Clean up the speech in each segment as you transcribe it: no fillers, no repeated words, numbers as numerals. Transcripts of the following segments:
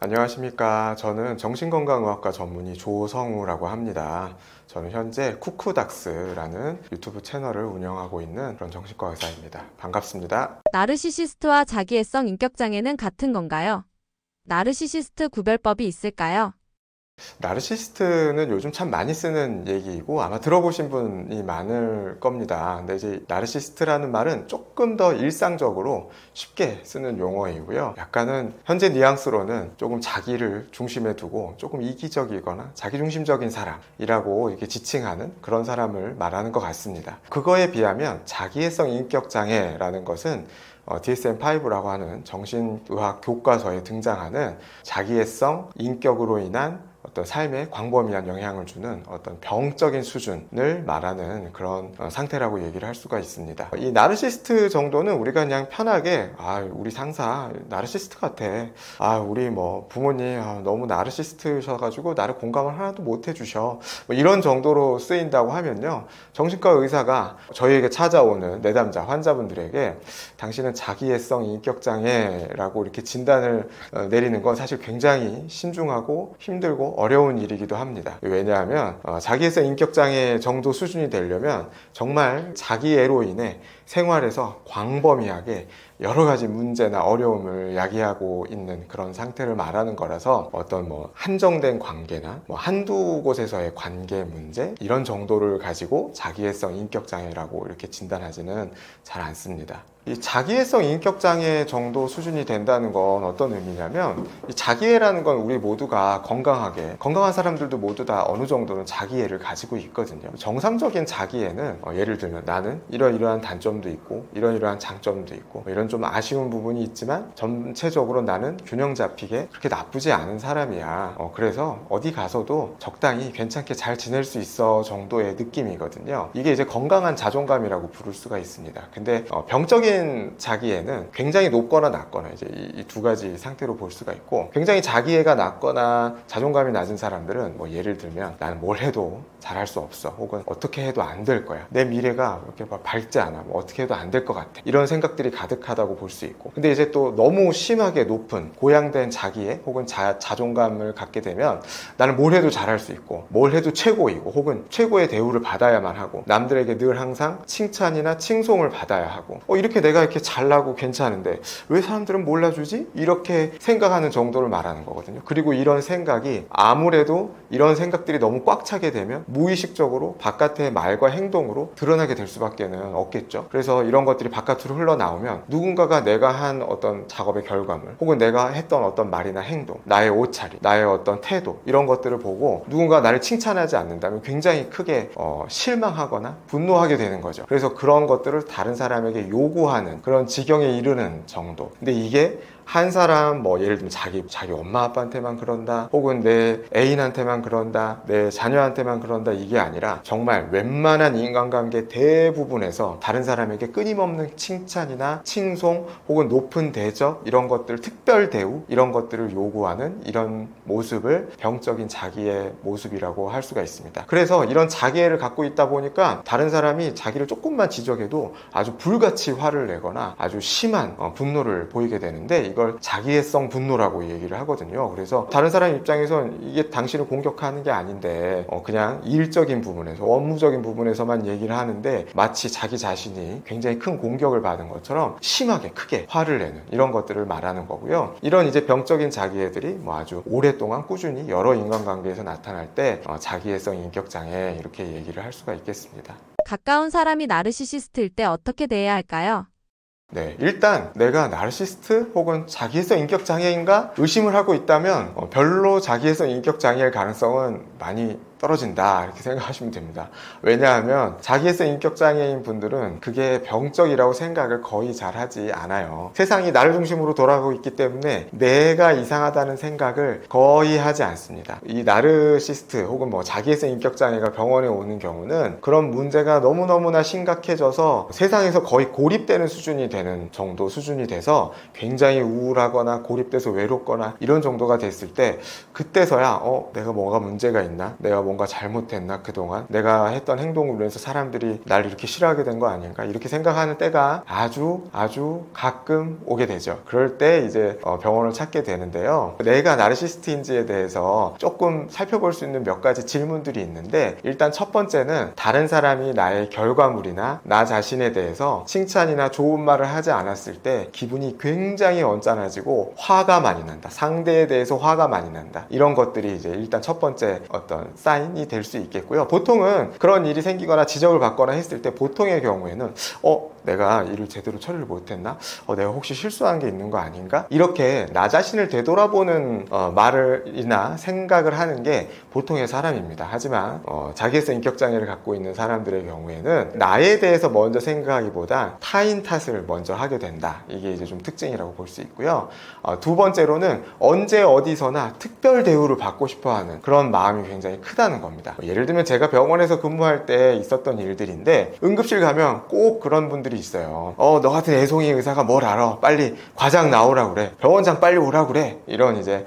안녕하십니까. 저는 정신건강의학과 전문의 조성우라고 합니다. 저는 현재 쿠쿠닥스라는 유튜브 채널을 운영하고 있는 그런 정신과 의사입니다. 반갑습니다. 나르시시스트와 자기애성 인격장애는 같은 건가요? 나르시시스트 구별법이 있을까요? 나르시시스트는 요즘 참 많이 쓰는 얘기이고 아마 들어보신 분이 많을 겁니다. 근데 이제 나르시시스트라는 말은 조금 더 일상적으로 쉽게 쓰는 용어이고요. 약간은 현재 뉘앙스로는 조금 자기를 중심에 두고 조금 이기적이거나 자기중심적인 사람이라고 이렇게 지칭하는 그런 사람을 말하는 것 같습니다. 그거에 비하면 자기애성 인격장애라는 것은 DSM-5라고 하는 정신의학 교과서에 등장하는 자기애성 인격으로 인한 어떤 삶에 광범위한 영향을 주는 어떤 병적인 수준을 말하는 그런 상태라고 얘기를 할 수가 있습니다. 이 나르시스트 정도는 우리가 그냥 편하게 우리 상사 나르시스트 같아. 우리 뭐 부모님 너무 나르시스트셔가지고 나를 공감을 하나도 못 해주셔. 뭐 이런 정도로 쓰인다고 하면요. 정신과 의사가 저희에게 찾아오는 내담자 환자분들에게 당신은 자기애성 인격장애라고 이렇게 진단을 내리는 건 사실 굉장히 신중하고 힘들고 어려운 일이기도 합니다. 왜냐하면 자기애성 인격장애 정도 수준이 되려면 정말 자기애로 인해 생활에서 광범위하게 여러 가지 문제나 어려움을 야기하고 있는 그런 상태를 말하는 거라서 어떤 뭐 한정된 관계나 뭐 한두 곳에서의 관계 문제 이런 정도를 가지고 자기애성 인격장애라고 이렇게 진단하지는 잘 않습니다. 이 자기애성 인격장애 정도 수준이 된다는 건 어떤 의미냐면 이 자기애라는 건 우리 모두가 건강한 사람들도 모두 다 어느 정도는 자기애를 가지고 있거든요. 정상적인 자기애는 예를 들면 나는 이러이러한 단점도 있고 이러이러한 장점도 있고 이런 좀 아쉬운 부분이 있지만 전체적으로 나는 균형 잡히게 그렇게 나쁘지 않은 사람이야. 그래서 어디 가서도 적당히 괜찮게 잘 지낼 수 있어 정도의 느낌이거든요. 이게 이제 건강한 자존감이라고 부를 수가 있습니다. 근데 병적인 자기애는 굉장히 높거나 낮거나 이제 이 두 가지 상태로 볼 수가 있고 굉장히 자기애가 낮거나 자존감이 낮은 사람들은 뭐 예를 들면 나는 뭘 해도 잘할 수 없어 혹은 어떻게 해도 안 될 거야 내 미래가 이렇게 밝지 않아 뭐 어떻게 해도 안 될 것 같아 이런 생각들이 가득하다고 볼 수 있고 근데 이제 또 너무 심하게 높은 고양된 자기애 혹은 자존감을 갖게 되면 나는 뭘 해도 잘할 수 있고 뭘 해도 최고이고 혹은 최고의 대우를 받아야만 하고 남들에게 늘 항상 칭찬이나 칭송을 받아야 하고 이렇게 내가 이렇게 잘나고 괜찮은데 왜 사람들은 몰라주지? 이렇게 생각하는 정도를 말하는 거거든요. 그리고 이런 생각이 아무래도 이런 생각들이 너무 꽉 차게 되면 무의식적으로 바깥의 말과 행동으로 드러나게 될 수밖에 없겠죠. 그래서 이런 것들이 바깥으로 흘러나오면 누군가가 내가 한 어떤 작업의 결과물 혹은 내가 했던 어떤 말이나 행동 나의 옷차림, 나의 어떤 태도 이런 것들을 보고 누군가 나를 칭찬하지 않는다면 굉장히 크게 실망하거나 분노하게 되는 거죠. 그래서 그런 것들을 다른 사람에게 요구하는 그런 지경에 이르는 정도. 근데 이게 한 사람 뭐 예를 들면 자기 엄마 아빠한테만 그런다 혹은 내 애인한테만 그런다 내 자녀한테만 그런다 이게 아니라 정말 웬만한 인간관계 대부분에서 다른 사람에게 끊임없는 칭찬이나 칭송 혹은 높은 대접 이런 것들 특별 대우 이런 것들을 요구하는 이런 모습을 병적인 자기의 모습이라고 할 수가 있습니다. 그래서 이런 자기애를 갖고 있다 보니까 다른 사람이 자기를 조금만 지적해도 아주 불같이 화를 내거나 아주 심한 분노를 보이게 되는데 이걸 자기애성 분노라고 얘기를 하거든요. 그래서 다른 사람 입장에선 이게 당신을 공격하는 게 아닌데 그냥 일적인 부분에서 업무적인 부분에서만 얘기를 하는데 마치 자기 자신이 굉장히 큰 공격을 받은 것처럼 심하게 크게 화를 내는 이런 것들을 말하는 거고요. 이런 이제 병적인 자기애들이 뭐 아주 오랫동안 꾸준히 여러 인간관계에서 나타날 때 자기애성 인격장애 이렇게 얘기를 할 수가 있겠습니다. 가까운 사람이 나르시시스트일 때 어떻게 대해야 할까요? 네, 일단 내가 나르시스트 혹은 자기애성 인격장애인가 의심을 하고 있다면 별로 자기애성 인격장애일 가능성은 많이 떨어진다 이렇게 생각하시면 됩니다. 왜냐하면 자기애성 인격장애인 분들은 그게 병적이라고 생각을 거의 잘 하지 않아요. 세상이 나를 중심으로 돌아가고 있기 때문에 내가 이상하다는 생각을 거의 하지 않습니다. 이 나르시스트 혹은 뭐 자기애성 인격장애가 병원에 오는 경우는 그런 문제가 너무너무나 심각해져서 세상에서 거의 고립되는 수준이 되는 정도 수준이 돼서 굉장히 우울하거나 고립돼서 외롭거나 이런 정도가 됐을 때 그때서야 내가 뭐가 문제가 있나? 내가 뭔가 잘못했나 그동안 내가 했던 행동으로 인해서 사람들이 날 이렇게 싫어하게 된 거 아닌가 이렇게 생각하는 때가 아주 가끔 오게 되죠. 그럴 때 이제 병원을 찾게 되는데요. 내가 나르시스트인지에 대해서 조금 살펴볼 수 있는 몇 가지 질문들이 있는데, 일단 첫 번째는 다른 사람이 나의 결과물이나 나 자신에 대해서 칭찬이나 좋은 말을 하지 않았을 때 기분이 굉장히 언짢아지고 화가 많이 난다. 상대에 대해서 화가 많이 난다. 이런 것들이 이제 일단 첫 번째 어떤 사인이 될 수 있겠고요. 보통은 그런 일이 생기거나 지적을 받거나 했을 때 보통의 경우에는 내가 일을 제대로 처리를 못했나? 내가 혹시 실수한 게 있는 거 아닌가? 이렇게 나 자신을 되돌아보는 말이나 생각을 하는 게 보통의 사람입니다. 하지만 자기애서 인격장애를 갖고 있는 사람들의 경우에는 나에 대해서 먼저 생각하기보다 타인 탓을 먼저 하게 된다. 이게 이제 좀 특징이라고 볼 수 있고요. 두 번째로는 언제 어디서나 특별 대우를 받고 싶어하는 그런 마음이 굉장히 크다는 겁니다. 예를 들면 제가 병원에서 근무할 때 있었던 일들인데, 응급실 가면 꼭 그런 분들이 있어요. 너 같은 애송이 의사가 뭘 알아? 빨리 과장 나오라고 그래. 병원장 빨리 오라고 그래. 이런 이제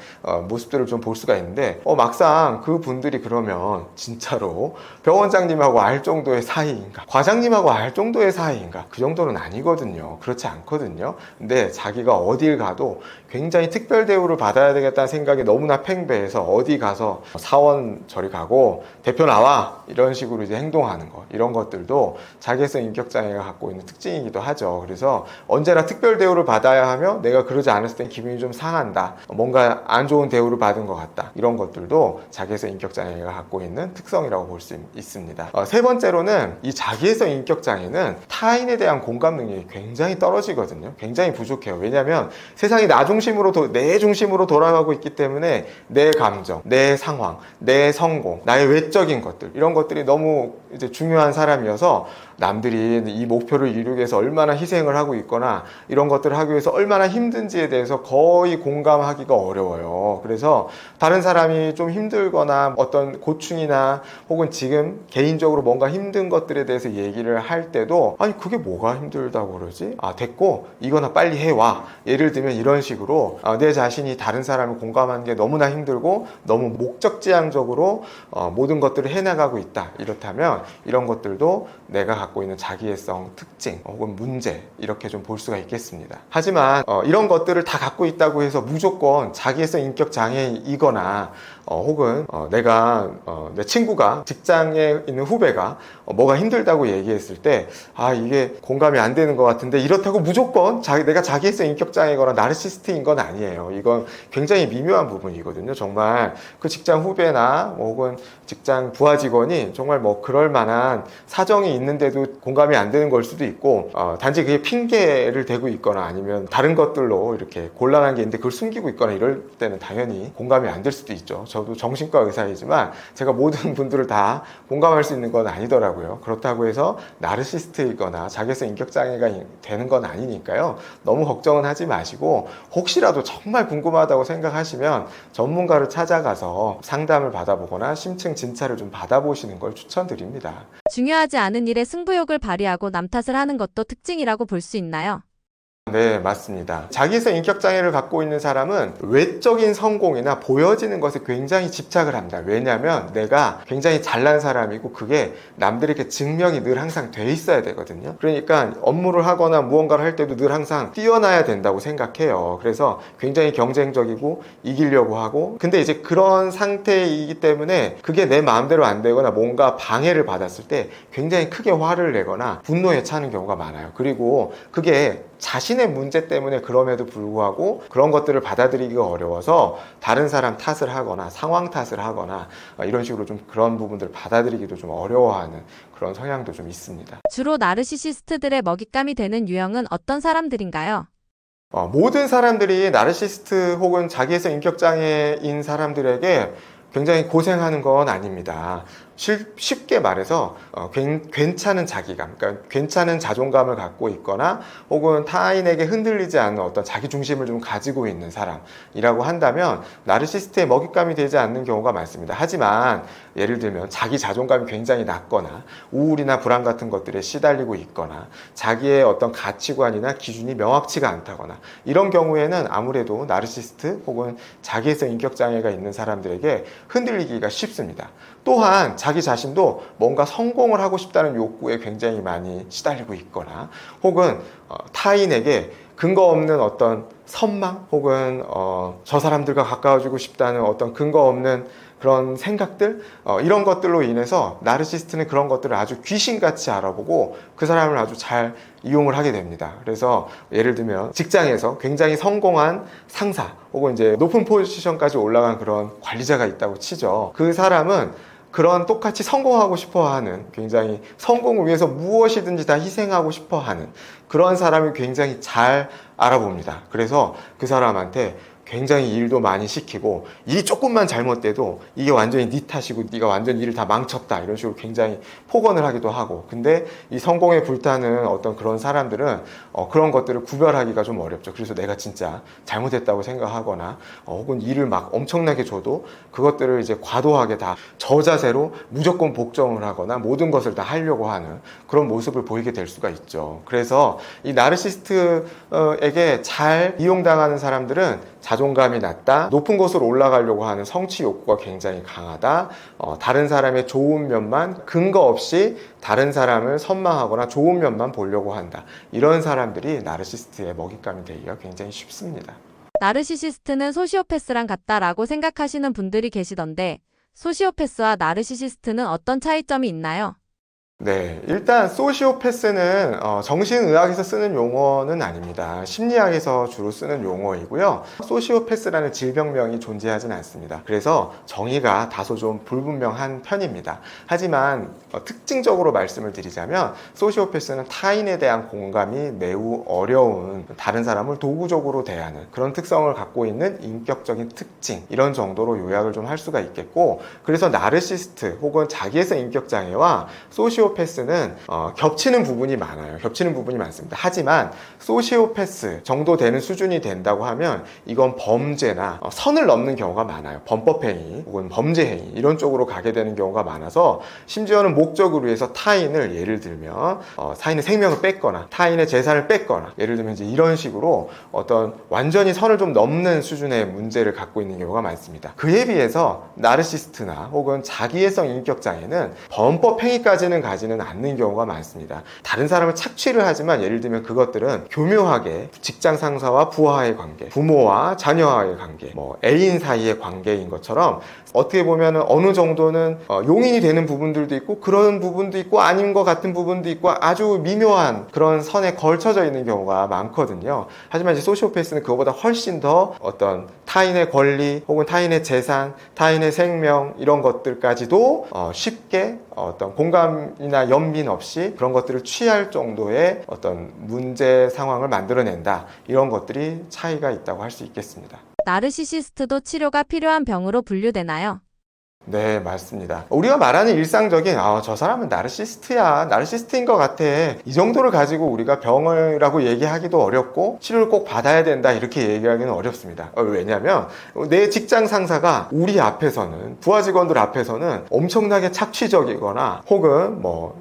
모습들을 좀 볼 수가 있는데, 막상 그 분들이 그러면 진짜로 병원장님하고 알 정도의 사이인가? 과장님하고 알 정도의 사이인가? 그 정도는 아니거든요. 그렇지 않거든요. 근데 자기가 어딜 가도 굉장히 특별 대우를 받아야 되겠다는 생각이 너무나 팽배해서 어디 가서 사원 저리 가고 대표 나와 이런 식으로 이제 행동하는 거, 이런 것들도 자기애서 인격장애가 갖고 있는 특징이기도 하죠. 그래서 언제나 특별 대우를 받아야 하며 내가 그러지 않았을 땐 기분이 좀 상한다, 뭔가 안 좋은 대우를 받은 것 같다, 이런 것들도 자기애서 인격장애가 갖고 있는 특성이라고 볼 수 있습니다. 세 번째로는 이 자기애서 인격장애는 타인에 대한 공감 능력이 굉장히 떨어지거든요. 굉장히 부족해요. 왜냐하면 세상이 나 중심으로 내 중심으로 돌아가고 있기 때문에 내 감정, 내 상황, 내 성공, 나의 외적인 것들, 이런 것들이 너무 이제 중요한 사람이어서 남들이 이 목표를 이루기 위해서 얼마나 희생을 하고 있거나 이런 것들을 하기 위해서 얼마나 힘든지에 대해서 거의 공감하기가 어려워요. 그래서 다른 사람이 좀 힘들거나 어떤 고충이나 혹은 지금 개인적으로 뭔가 힘든 것들에 대해서 얘기를 할 때도, 아니 그게 뭐가 힘들다고 그러지? 됐고 이거나 빨리 해와. 예를 들면 이런 식으로 내 자신이 다른 사람을 공감하는 게 너무나 힘들고 너무 목적지향적으로 모든 것들을 해나가고 있다. 이렇다면 이런 것들도 내가 갖고 있는 자기애성 특징 혹은 문제, 이렇게 좀 볼 수가 있겠습니다. 하지만 이런 것들을 다 갖고 있다고 해서 무조건 자기애성 인격 장애이거나 혹은 내가 내 친구가 직장에 있는 후배가 뭐가 힘들다고 얘기했을 때 이게 공감이 안 되는 것 같은데, 이렇다고 무조건 내가 자기애서 인격장애거나 나르시스트인 건 아니에요. 이건 굉장히 미묘한 부분이거든요. 정말 그 직장 후배나 혹은 직장 부하 직원이 정말 뭐 그럴 만한 사정이 있는데도 공감이 안 되는 걸 수도 있고, 단지 그게 핑계를 대고 있거나 아니면 다른 것들로 이렇게 곤란한 게 있는데 그걸 숨기고 있거나 이럴 때는 당연히 공감이 안 될 수도 있죠. 저도 정신과 의사이지만 제가 모든 분들을 다 공감할 수 있는 건 아니더라고요. 그렇다고 해서 나르시스트이거나 자기애서 인격장애가 되는 건 아니니까요. 너무 걱정은 하지 마시고, 혹시라도 정말 궁금하다고 생각하시면 전문가를 찾아가서 상담을 받아보거나 심층 진찰을 좀 받아보시는 걸 추천드립니다. 중요하지 않은 일에 승부욕을 발휘하고 남 탓을 하는 것도 특징이라고 볼 수 있나요? 네, 맞습니다. 자기애서 인격장애를 갖고 있는 사람은 외적인 성공이나 보여지는 것에 굉장히 집착을 합니다. 왜냐하면 내가 굉장히 잘난 사람이고 그게 남들에게 증명이 늘 항상 돼 있어야 되거든요. 그러니까 업무를 하거나 무언가를 할 때도 늘 항상 뛰어나야 된다고 생각해요. 그래서 굉장히 경쟁적이고 이기려고 하고, 근데 이제 그런 상태이기 때문에 그게 내 마음대로 안 되거나 뭔가 방해를 받았을 때 굉장히 크게 화를 내거나 분노에 차는 경우가 많아요. 그리고 그게 자신의 문제 때문에 그럼에도 불구하고 그런 것들을 받아들이기가 어려워서 다른 사람 탓을 하거나 상황 탓을 하거나 이런 식으로 좀 그런 부분들을 받아들이기도 좀 어려워하는 그런 성향도 좀 있습니다. 주로 나르시시스트들의 먹잇감이 되는 유형은 어떤 사람들인가요? 모든 사람들이 나르시스트 혹은 자기애서 인격장애인 사람들에게 굉장히 고생하는 건 아닙니다. 쉽게 말해서 괜찮은 자기감, 그러니까 괜찮은 자존감을 갖고 있거나 혹은 타인에게 흔들리지 않는 어떤 자기 중심을 좀 가지고 있는 사람이라고 한다면 나르시스트의 먹잇감이 되지 않는 경우가 많습니다. 하지만 예를 들면 자기 자존감이 굉장히 낮거나 우울이나 불안 같은 것들에 시달리고 있거나 자기의 어떤 가치관이나 기준이 명확치가 않다거나 이런 경우에는 아무래도 나르시스트 혹은 자기애성 인격장애가 있는 사람들에게 흔들리기가 쉽습니다. 또한 자기 자신도 뭔가 성공을 하고 싶다는 욕구에 굉장히 많이 시달리고 있거나 혹은 타인에게 근거 없는 어떤 선망 혹은 저 사람들과 가까워지고 싶다는 어떤 근거 없는 그런 생각들 이런 것들로 인해서 나르시스트는 그런 것들을 아주 귀신같이 알아보고 그 사람을 아주 잘 이용을 하게 됩니다. 그래서 예를 들면 직장에서 굉장히 성공한 상사 혹은 이제 높은 포지션까지 올라간 그런 관리자가 있다고 치죠. 그 사람은 그런 똑같이 성공하고 싶어하는, 굉장히 성공을 위해서 무엇이든지 다 희생하고 싶어하는 그런 사람이 굉장히 잘 알아봅니다. 그래서 그 사람한테 굉장히 일도 많이 시키고 일이 조금만 잘못돼도 이게 완전히 네 탓이고 네가 완전히 일을 다 망쳤다 이런 식으로 굉장히 폭언을 하기도 하고, 근데 이 성공에 불타는 어떤 그런 사람들은 그런 것들을 구별하기가 좀 어렵죠. 그래서 내가 진짜 잘못했다고 생각하거나 혹은 일을 막 엄청나게 줘도 그것들을 이제 과도하게 다 저자세로 무조건 복종을 하거나 모든 것을 다 하려고 하는 그런 모습을 보이게 될 수가 있죠. 그래서 이 나르시스트에게 잘 이용당하는 사람들은 자존감이 낮다, 높은 곳으로 올라가려고 하는 성취 욕구가 굉장히 강하다, 다른 사람의 좋은 면만 근거 없이 다른 사람을 선망하거나 좋은 면만 보려고 한다. 이런 사람들이 나르시스트의 먹잇감이 되기가 굉장히 쉽습니다. 나르시시스트는 소시오패스랑 같다라고 생각하시는 분들이 계시던데 소시오패스와 나르시시스트는 어떤 차이점이 있나요? 네, 일단 소시오패스는 정신의학에서 쓰는 용어는 아닙니다. 심리학에서 주로 쓰는 용어이고요. 소시오패스라는 질병명이 존재하진 않습니다. 그래서 정의가 다소 좀 불분명한 편입니다. 하지만 특징적으로 말씀을 드리자면 소시오패스는 타인에 대한 공감이 매우 어려운, 다른 사람을 도구적으로 대하는 그런 특성을 갖고 있는 인격적인 특징, 이런 정도로 요약을 좀 할 수가 있겠고, 그래서 나르시스트 혹은 자기애성 인격장애와 소시오패스는 겹치는 부분이 많아요. 겹치는 부분이 많습니다. 하지만 소시오패스 정도 되는 수준이 된다고 하면 이건 범죄나 선을 넘는 경우가 많아요. 범법행위 혹은 범죄행위 이런 쪽으로 가게 되는 경우가 많아서, 심지어는 목적을 위해서 타인을, 예를 들면 타인의 생명을 뺏거나 타인의 재산을 뺏거나, 예를 들면 이제 이런 식으로 어떤 완전히 선을 좀 넘는 수준의 문제를 갖고 있는 경우가 많습니다. 그에 비해서 나르시스트나 혹은 자기애성 인격장애는 범법행위까지는 가지는 않는 경우가 많습니다. 다른 사람을 착취를 하지만 예를 들면 그것들은 교묘하게 직장 상사와 부하의 관계, 부모와 자녀와의 관계, 애인 사이의 관계인 것처럼 어떻게 보면 어느 정도는 용인이 되는 부분들도 있고 그런 부분도 있고 아닌 것 같은 부분도 있고 아주 미묘한 그런 선에 걸쳐져 있는 경우가 많거든요. 하지만 이제 소시오패스는 그거보다 훨씬 더 어떤 타인의 권리 혹은 타인의 재산, 타인의 생명 이런 것들까지도 쉽게 어떤 공감이나 연민 없이 그런 것들을 취할 정도의 어떤 문제 상황을 만들어낸다. 이런 것들이 차이가 있다고 할 수 있겠습니다. 나르시시스트도 치료가 필요한 병으로 분류되나요? 네, 맞습니다. 우리가 말하는 일상적인 저 사람은 나르시스트야, 나르시스트인 것 같아, 이 정도를 가지고 우리가 병이라고 얘기하기도 어렵고 치료를 꼭 받아야 된다 이렇게 얘기하기는 어렵습니다. 왜냐하면 내 직장 상사가 우리 앞에서는, 부하 직원들 앞에서는 엄청나게 착취적이거나 혹은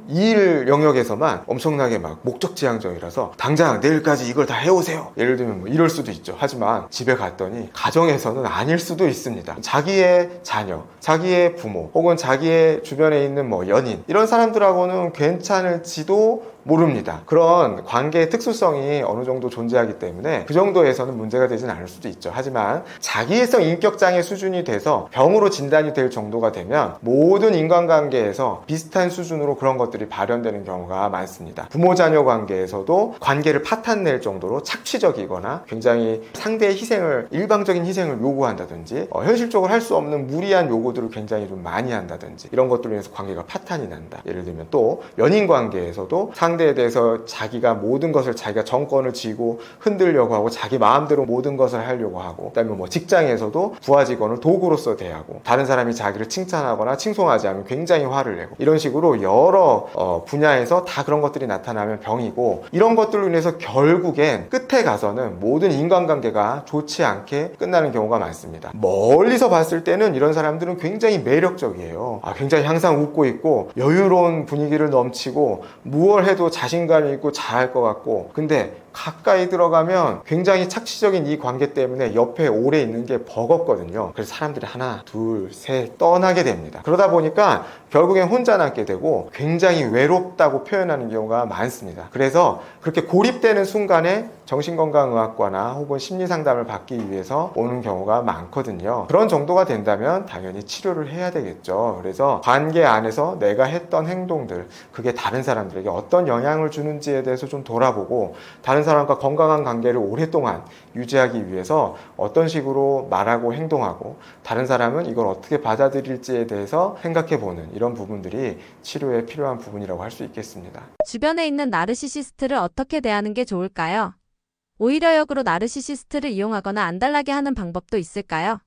일 영역에서만 엄청나게 막 목적지향적이라서 당장 내일까지 이걸 다 해오세요, 예를 들면 이럴 수도 있죠. 하지만 집에 갔더니 가정에서는 아닐 수도 있습니다. 자기의 자녀, 자기의 부모 혹은 자기의 주변에 있는 연인, 이런 사람들하고는 괜찮을지도 모릅니다. 그런 관계의 특수성이 어느 정도 존재하기 때문에 그 정도에서는 문제가 되진 않을 수도 있죠. 하지만 자기애성 인격장애 수준이 돼서 병으로 진단이 될 정도가 되면 모든 인간관계에서 비슷한 수준으로 그런 것들이 발현되는 경우가 많습니다. 부모 자녀 관계에서도 관계를 파탄낼 정도로 착취적이거나 굉장히 상대의 희생을, 일방적인 희생을 요구한다든지 현실적으로 할 수 없는 무리한 요구들을 굉장히 좀 많이 한다든지 이런 것들로 인해서 관계가 파탄이 난다. 예를 들면 또 연인 관계에서도 상대에 대해서 자기가 모든 것을 자기가 정권을 쥐고 흔들려고 하고 자기 마음대로 모든 것을 하려고 하고, 그다음에 뭐 직장에서도 부하 직원을 도구로서 대하고, 다른 사람이 자기를 칭찬하거나 칭송하지 않으면 굉장히 화를 내고, 이런 식으로 여러 분야에서 다 그런 것들이 나타나면 병이고, 이런 것들로 인해서 결국엔 끝에 가서는 모든 인간관계가 좋지 않게 끝나는 경우가 많습니다. 멀리서 봤을 때는 이런 사람들은 굉장히 매력적이에요. 굉장히 항상 웃고 있고 여유로운 분위기를 넘치고 무얼 해도 자신감이 있고 잘할 것 같고, 근데 가까이 들어가면 굉장히 착취적인 이 관계 때문에 옆에 오래 있는 게 버겁거든요. 그래서 사람들이 하나, 둘, 셋 떠나게 됩니다. 그러다 보니까 결국엔 혼자 남게 되고 굉장히 외롭다고 표현하는 경우가 많습니다. 그래서 그렇게 고립되는 순간에 정신건강의학과나 혹은 심리상담을 받기 위해서 오는 경우가 많거든요. 그런 정도가 된다면 당연히 치료를 해야 되겠죠. 그래서 관계 안에서 내가 했던 행동들, 그게 다른 사람들에게 어떤 영향을 주는지에 대해서 좀 돌아보고, 다른 사람과 건강한 관계를 오랫동안 유지하기 위해서 어떤 식으로 말하고 행동하고, 다른 사람은 이걸 어떻게 받아들일지에 대해서 생각해보는 이런 부분들이 치료에 필요한 부분이라고 할 수 있겠습니다. 주변에 있는 나르시시스트를 어떻게 대하는 게 좋을까요? 오히려 역으로 나르시시스트를 이용하거나 안달나게 하는 방법도 있을까요?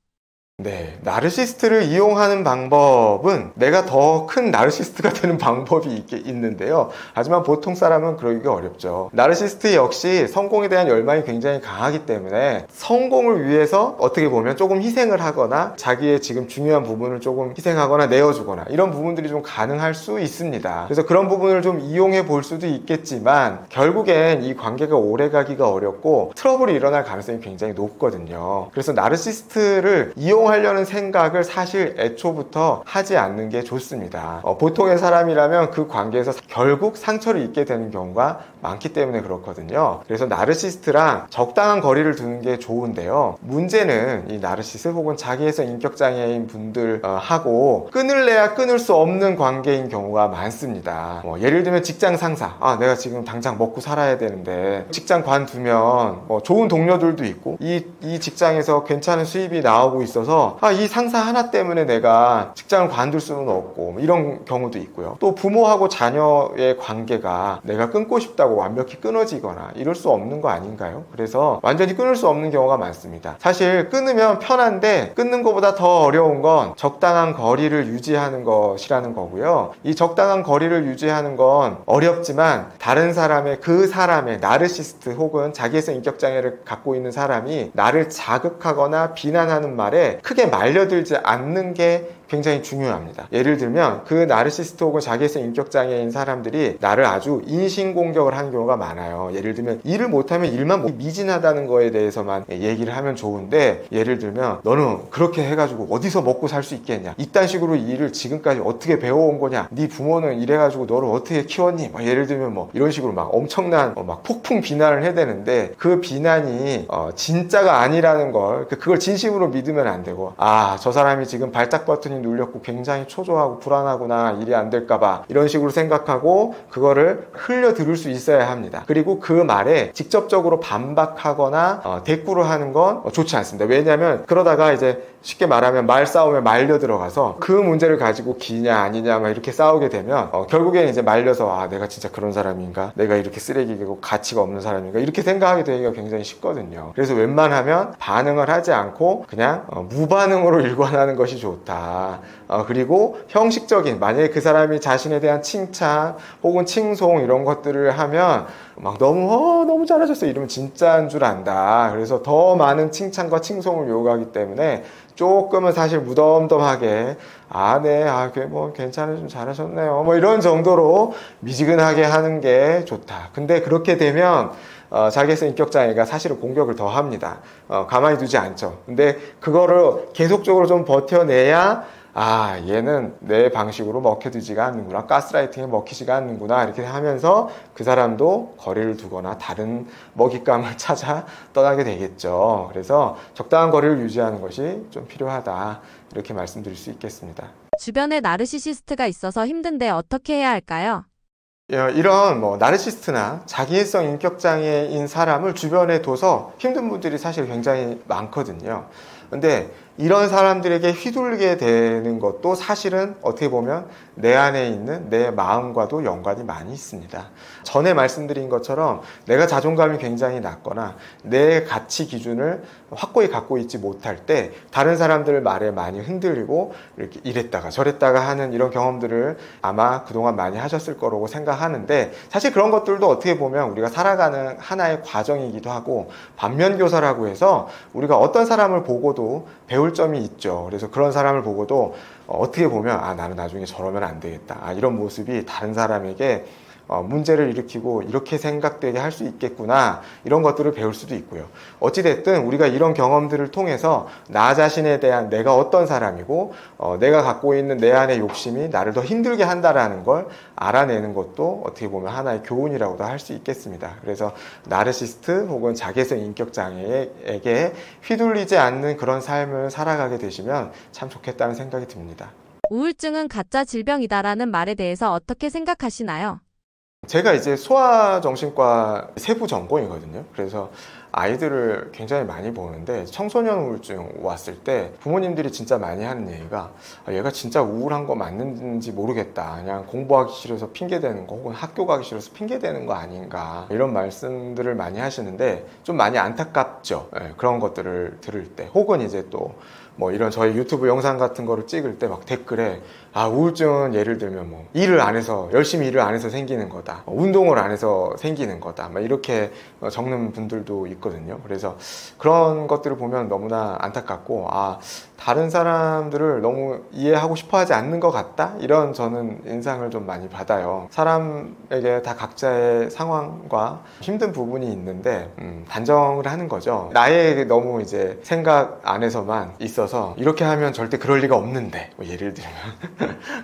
네, 나르시스트를 이용하는 방법은 내가 더 큰 나르시스트가 되는 방법이 있는데요. 하지만 보통 사람은 그러기가 어렵죠. 나르시스트 역시 성공에 대한 열망이 굉장히 강하기 때문에 성공을 위해서 어떻게 보면 조금 희생을 하거나 자기의 지금 중요한 부분을 조금 희생하거나 내어주거나 이런 부분들이 좀 가능할 수 있습니다. 그래서 그런 부분을 좀 이용해 볼 수도 있겠지만 결국엔 이 관계가 오래 가기가 어렵고 트러블이 일어날 가능성이 굉장히 높거든요. 그래서 나르시스트를 이용하려는 생각을 사실 애초부터 하지 않는 게 좋습니다. 보통의 사람이라면 그 관계에서 결국 상처를 입게 되는 경우가 많기 때문에 그렇거든요. 그래서 나르시스트랑 적당한 거리를 두는 게 좋은데요. 문제는 이 나르시스 혹은 자기애성 인격장애인 분들하고 끊을래야 끊을 수 없는 관계인 경우가 많습니다. 예를 들면 직장 상사, 내가 지금 당장 먹고 살아야 되는데 직장 관두면 좋은 동료들도 있고 이 직장에서 괜찮은 수입이 나오고 있어서 이 상사 하나 때문에 내가 직장을 관둘 수는 없고 이런 경우도 있고요. 또 부모하고 자녀의 관계가 내가 끊고 싶다고 완벽히 끊어지거나 이럴 수 없는 거 아닌가요? 그래서 완전히 끊을 수 없는 경우가 많습니다. 사실 끊으면 편한데 끊는 것보다 더 어려운 건 적당한 거리를 유지하는 것이라는 거고요. 이 적당한 거리를 유지하는 건 어렵지만 다른 사람의 그 사람의 나르시스트 혹은 자기애성 인격장애를 갖고 있는 사람이 나를 자극하거나 비난하는 말에 크게 말려들지 않는 게 굉장히 중요합니다. 예를 들면 그 나르시스트 혹은 자기애성 인격장애인 사람들이 나를 아주 인신공격을 하는 경우가 많아요. 예를 들면 일을 못하면 일만 미진하다는 거에 대해서만 얘기를 하면 좋은데, 예를 들면 너는 그렇게 해가지고 어디서 먹고 살 수 있겠냐, 이딴 식으로 일을 지금까지 어떻게 배워온 거냐, 네 부모는 이래가지고 너를 어떻게 키웠니, 예를 들면 이런 식으로 막 엄청난 폭풍 비난을 해대는데 그 비난이 진짜가 아니라는 걸, 그걸 진심으로 믿으면 안 되고, 저 사람이 지금 발작 버튼이 눌렸고 굉장히 초조하고 불안하구나, 일이 안 될까봐, 이런 식으로 생각하고 그거를 흘려 들을 수 있어야 합니다. 그리고 그 말에 직접적으로 반박하거나 대꾸를 하는 건 좋지 않습니다. 왜냐하면 그러다가 이제 쉽게 말하면 말싸움에 말려 들어가서 그 문제를 가지고 기냐 아니냐 이렇게 싸우게 되면 결국엔 이제 말려서 내가 진짜 그런 사람인가, 내가 이렇게 쓰레기고 가치가 없는 사람인가, 이렇게 생각하게 되기가 굉장히 쉽거든요. 그래서 웬만하면 반응을 하지 않고 그냥 무반응으로 일관하는 것이 좋다. 그리고 형식적인, 만약에 그 사람이 자신에 대한 칭찬 혹은 칭송 이런 것들을 하면 막 너무 잘하셨어 이러면 진짜인 줄 안다. 그래서 더 많은 칭찬과 칭송을 요구하기 때문에 조금은 사실 무덤덤하게 네, 괜찮아요, 좀 잘하셨네요, 이런 정도로 미지근하게 하는 게 좋다. 근데 그렇게 되면 자기애성 인격장애가 사실은 공격을 더 합니다. 가만히 두지 않죠. 근데 그거를 계속적으로 좀 버텨내야 얘는 내 방식으로 먹혀두지가 않는구나, 가스라이팅에 먹히지가 않는구나, 이렇게 하면서 그 사람도 거리를 두거나 다른 먹잇감을 찾아 떠나게 되겠죠. 그래서 적당한 거리를 유지하는 것이 좀 필요하다, 이렇게 말씀드릴 수 있겠습니다. 주변에 나르시시스트가 있어서 힘든데 어떻게 해야 할까요? 이런 나르시스트나 자기애성 인격장애인 사람을 주변에 둬서 힘든 분들이 사실 굉장히 많거든요. 근데 이런 사람들에게 휘둘리게 되는 것도 사실은 어떻게 보면 내 안에 있는 내 마음과도 연관이 많이 있습니다. 전에 말씀드린 것처럼 내가 자존감이 굉장히 낮거나 내 가치 기준을 확고히 갖고 있지 못할 때 다른 사람들 말에 많이 흔들리고 이렇게 이랬다가 저랬다가 하는 이런 경험들을 아마 그동안 많이 하셨을 거라고 생각하는데, 사실 그런 것들도 어떻게 보면 우리가 살아가는 하나의 과정이기도 하고, 반면교사라고 해서 우리가 어떤 사람을 보고도 배울 점이 있죠. 그래서 그런 사람을 보고도 어떻게 보면 나는 나중에 저러면 안 되겠다, 이런 모습이 다른 사람에게 문제를 일으키고 이렇게 생각되게 할 수 있겠구나, 이런 것들을 배울 수도 있고요. 어찌됐든 우리가 이런 경험들을 통해서 나 자신에 대한 내가 어떤 사람이고 내가 갖고 있는 내 안의 욕심이 나를 더 힘들게 한다라는 걸 알아내는 것도 어떻게 보면 하나의 교훈이라고도 할 수 있겠습니다. 그래서 나르시스트 혹은 자괴성 인격장애에게 휘둘리지 않는 그런 삶을 살아가게 되시면 참 좋겠다는 생각이 듭니다. 우울증은 가짜 질병이다라는 말에 대해서 어떻게 생각하시나요? 제가 이제 소아정신과 세부 전공이거든요. 그래서 아이들을 굉장히 많이 보는데, 청소년 우울증 왔을 때 부모님들이 진짜 많이 하는 얘기가 얘가 진짜 우울한 거 맞는지 모르겠다, 그냥 공부하기 싫어서 핑계대는 거 혹은 학교 가기 싫어서 핑계대는 거 아닌가, 이런 말씀들을 많이 하시는데 좀 많이 안타깝죠. 그런 것들을 들을 때. 혹은 이제 또 뭐 이런 저희 유튜브 영상 같은 거를 찍을 때 막 댓글에 우울증은 예를 들면 뭐 일을 안 해서, 열심히 일을 안 해서 생기는 거다, 운동을 안 해서 생기는 거다, 막 이렇게 적는 분들도 있거든요. 그래서 그런 것들을 보면 너무나 안타깝고, 다른 사람들을 너무 이해하고 싶어 하지 않는 것 같다, 이런 저는 인상을 좀 많이 받아요. 사람에게 다 각자의 상황과 힘든 부분이 있는데 단정을 하는 거죠. 나의 너무 이제 생각 안에서만 있어서 이렇게 하면 절대 그럴 리가 없는데, 뭐 예를 들면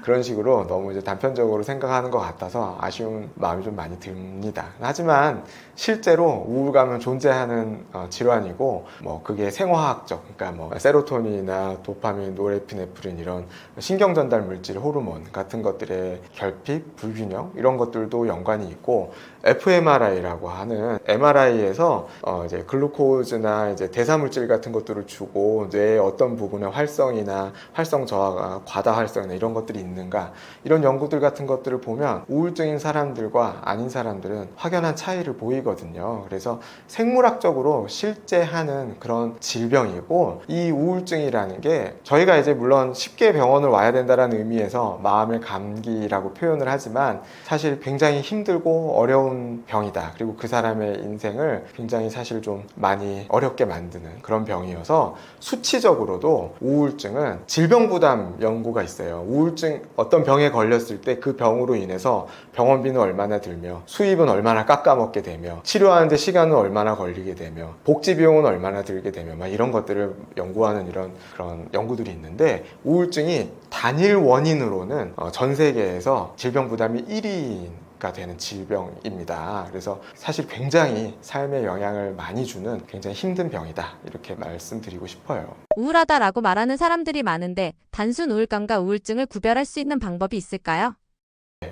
그런 식으로 너무 이제 단편적으로 생각하는 것 같아서 아쉬운 마음이 좀 많이 듭니다. 하지만 실제로 우울감은 존재하는 질환이고, 뭐 그게 생화학적, 그러니까 뭐 세로토닌이나 도파민, 노르에피네프린 이런 신경 전달 물질, 호르몬 같은 것들의 결핍, 불균형, 이런 것들도 연관이 있고, fMRI라고 하는 MRI에서 이제 글루코즈나 이제 대사물질 같은 것들을 주고 뇌의 어떤 부분의 활성이나 활성 저하가, 과다 활성이나 이런 것들이 있는가, 이런 연구들 같은 것들을 보면 우울증인 사람들과 아닌 사람들은 확연한 차이를 보이거든요. 그래서 생물학적으로 실제 하는 그런 질병이고, 이 우울증이라는 게 저희가 이제 물론 쉽게 병원을 와야 된다는 의미에서 마음의 감기라고 표현을 하지만 사실 굉장히 힘들고 어려운 병이다. 그리고 그 사람의 인생을 굉장히 사실 좀 많이 어렵게 만드는 그런 병이어서, 수치적으로도 우울증은 질병부담 연구가 있어요. 우울증 어떤 병에 걸렸을 때 그 병으로 인해서 병원비는 얼마나 들며, 수입은 얼마나 깎아먹게 되며, 치료하는데 시간은 얼마나 걸리게 되며, 복지 비용은 얼마나 들게 되며, 막 이런 것들을 연구하는 이런 그런 연구들이 있는데, 우울증이 단일 원인으로는 전 세계에서 질병 부담이 1위가 되는 질병입니다. 그래서 사실 굉장히 삶에 영향을 많이 주는 굉장히 힘든 병이다, 이렇게 말씀드리고 싶어요. 우울하다라고 말하는 사람들이 많은데 단순 우울감과 우울증을 구별할 수 있는 방법이 있을까요?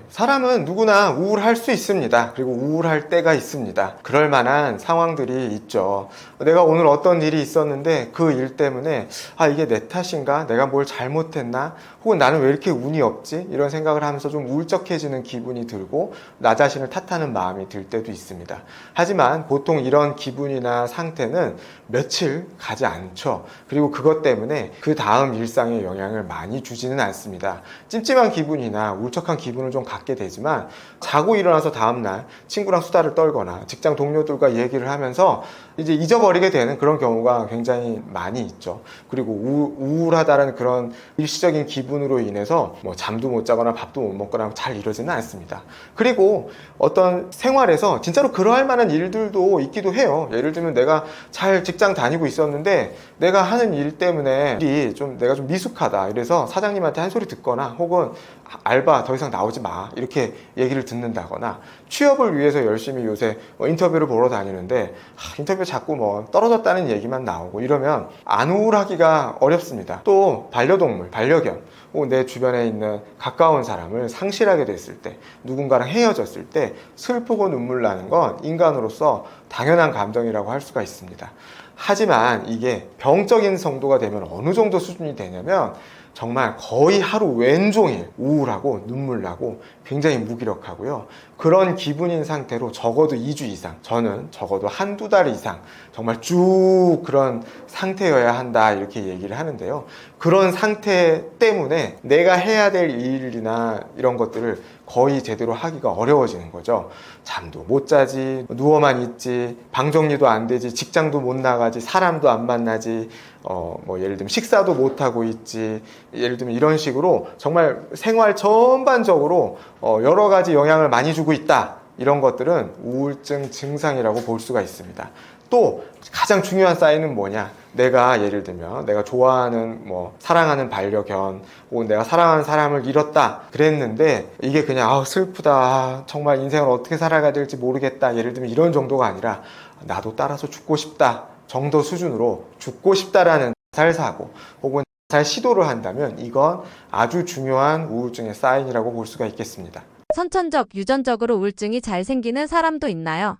사람은 누구나 우울할 수 있습니다. 그리고 우울할 때가 있습니다. 그럴 만한 상황들이 있죠. 내가 오늘 어떤 일이 있었는데 그 일 때문에 이게 내 탓인가? 내가 뭘 잘못했나? 혹은 나는 왜 이렇게 운이 없지? 이런 생각을 하면서 좀 울적해지는 기분이 들고 나 자신을 탓하는 마음이 들 때도 있습니다. 하지만 보통 이런 기분이나 상태는 며칠 가지 않죠. 그리고 그것 때문에 그 다음 일상에 영향을 많이 주지는 않습니다. 찜찜한 기분이나 울적한 기분을 좀 갖게 되지만, 자고 일어나서 다음날 친구랑 수다를 떨거나 직장 동료들과 얘기를 하면서 이제 잊어버리게 되는 그런 경우가 굉장히 많이 있죠. 그리고 우울하다는 그런 일시적인 기분으로 인해서 뭐 잠도 못 자거나 밥도 못 먹거나 잘 이러지는 않습니다. 그리고 어떤 생활에서 진짜로 그러할 만한 일들도 있기도 해요. 예를 들면 내가 잘 직장 다니고 있었는데 내가 하는 일 때문에 일이 내가 좀 미숙하다, 이래서 사장님한테 한 소리 듣거나, 혹은 알바 더 이상 나오지 마, 이렇게 얘기를 듣는다거나, 취업을 위해서 열심히 요새 인터뷰를 보러 다니는데 인터뷰 자꾸 뭐 떨어졌다는 얘기만 나오고 이러면 안 우울하기가 어렵습니다. 또 반려동물, 반려견, 내 주변에 있는 가까운 사람을 상실하게 됐을 때, 누군가랑 헤어졌을 때 슬프고 눈물 나는 건 인간으로서 당연한 감정이라고 할 수가 있습니다. 하지만 이게 병적인 정도가 되면 어느 정도 수준이 되냐면 정말 거의 하루 왼종일 우울하고 눈물 나고 굉장히 무기력하고요. 그런 기분인 상태로 적어도 2주 이상, 저는 적어도 한두 달 이상 정말 쭉 그런 상태여야 한다 이렇게 얘기를 하는데요. 그런 상태 때문에 내가 해야 될 일이나 이런 것들을 거의 제대로 하기가 어려워지는 거죠. 잠도 못 자지, 누워만 있지, 방 정리도 안 되지, 직장도 못 나가지, 사람도 안 만나지, 예를 들면 식사도 못 하고 있지, 예를 들면 이런 식으로 정말 생활 전반적으로 여러 가지 영향을 많이 주고 있다. 이런 것들은 우울증 증상이라고 볼 수가 있습니다. 또 가장 중요한 사인은 뭐냐? 내가 예를 들면 내가 좋아하는 사랑하는 반려견 혹은 내가 사랑하는 사람을 잃었다 그랬는데 이게 그냥 슬프다, 정말 인생을 어떻게 살아가야 될지 모르겠다, 예를 들면 이런 정도가 아니라 나도 따라서 죽고 싶다 정도 수준으로 죽고 싶다라는 자살사고 혹은 자살 시도를 한다면 이건 아주 중요한 우울증의 사인이라고 볼 수가 있겠습니다. 선천적, 유전적으로 우울증이 잘 생기는 사람도 있나요?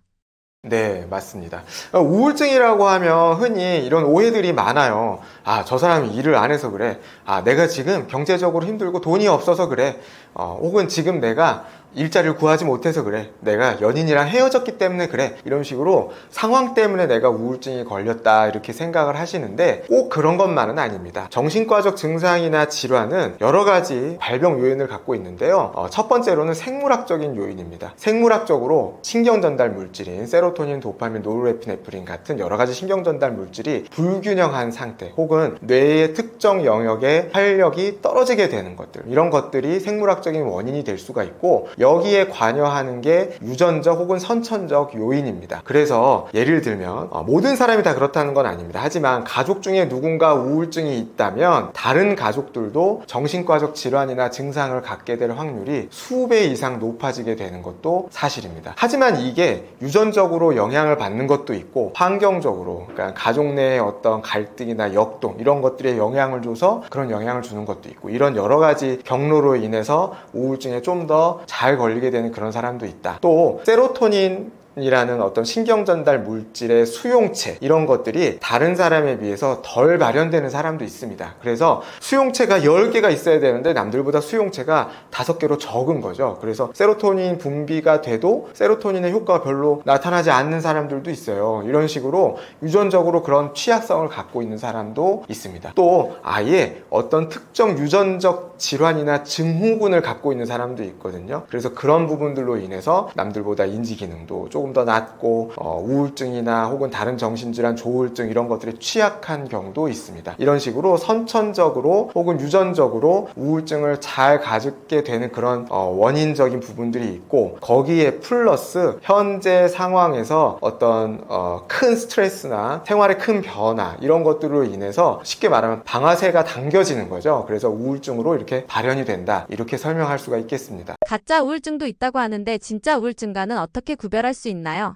네, 맞습니다. 우울증이라고 하면 흔히 이런 오해들이 많아요. 저 사람이 일을 안 해서 그래. 내가 지금 경제적으로 힘들고 돈이 없어서 그래. 혹은 지금 내가 일자리를 구하지 못해서 그래. 내가 연인이랑 헤어졌기 때문에 그래. 이런 식으로 상황 때문에 내가 우울증이 걸렸다 이렇게 생각을 하시는데 꼭 그런 것만은 아닙니다. 정신과적 증상이나 질환은 여러 가지 발병 요인을 갖고 있는데요. 첫 번째로는 생물학적인 요인입니다. 생물학적으로 신경전달 물질인 세로토닌, 도파민, 노르에피네프린 같은 여러 가지 신경전달 물질이 불균형한 상태 혹은 뇌의 특정 영역의 활력이 떨어지게 되는 것들, 이런 것들이 생물학적인 원인이 될 수가 있고 여기에 관여하는 게 유전적 혹은 선천적 요인입니다. 그래서 예를 들면 모든 사람이 다 그렇다는 건 아닙니다. 하지만 가족 중에 누군가 우울증이 있다면 다른 가족들도 정신과적 질환이나 증상을 갖게 될 확률이 수배 이상 높아지게 되는 것도 사실입니다. 하지만 이게 유전적으로 영향을 받는 것도 있고 환경적으로, 그러니까 가족 내의 어떤 갈등이나 역동 이런 것들에 영향을 줘서 그런 영향을 주는 것도 있고, 이런 여러 가지 경로로 인해서 우울증에 좀 더 잘 걸리게 되는 그런 사람도 있다. 또 세로토닌 이라는 어떤 신경전달 물질의 수용체, 이런 것들이 다른 사람에 비해서 덜 발현되는 사람도 있습니다. 그래서 수용체가 10개가 있어야 되는데 남들보다 수용체가 5개로 적은 거죠. 그래서 세로토닌 분비가 돼도 세로토닌의 효과가 별로 나타나지 않는 사람들도 있어요. 이런 식으로 유전적으로 그런 취약성을 갖고 있는 사람도 있습니다. 또 아예 어떤 특정 유전적 질환이나 증후군을 갖고 있는 사람도 있거든요. 그래서 그런 부분들로 인해서 남들보다 인지 기능도 조금 더 낮고 우울증이나 혹은 다른 정신질환, 조울증 이런 것들이 취약한 경우도 있습니다. 이런 식으로 선천적으로 혹은 유전적으로 우울증을 잘 가지게 되는 그런 원인적인 부분들이 있고, 거기에 플러스 현재 상황에서 어떤 큰 스트레스나 생활의 큰 변화 이런 것들로 인해서 쉽게 말하면 방아쇠가 당겨지는 거죠. 그래서 우울증으로 이렇게 발현이 된다, 이렇게 설명할 수가 있겠습니다. 가짜 우울증도 있다고 하는데 진짜 우울증과는 어떻게 구별할 수 있나요?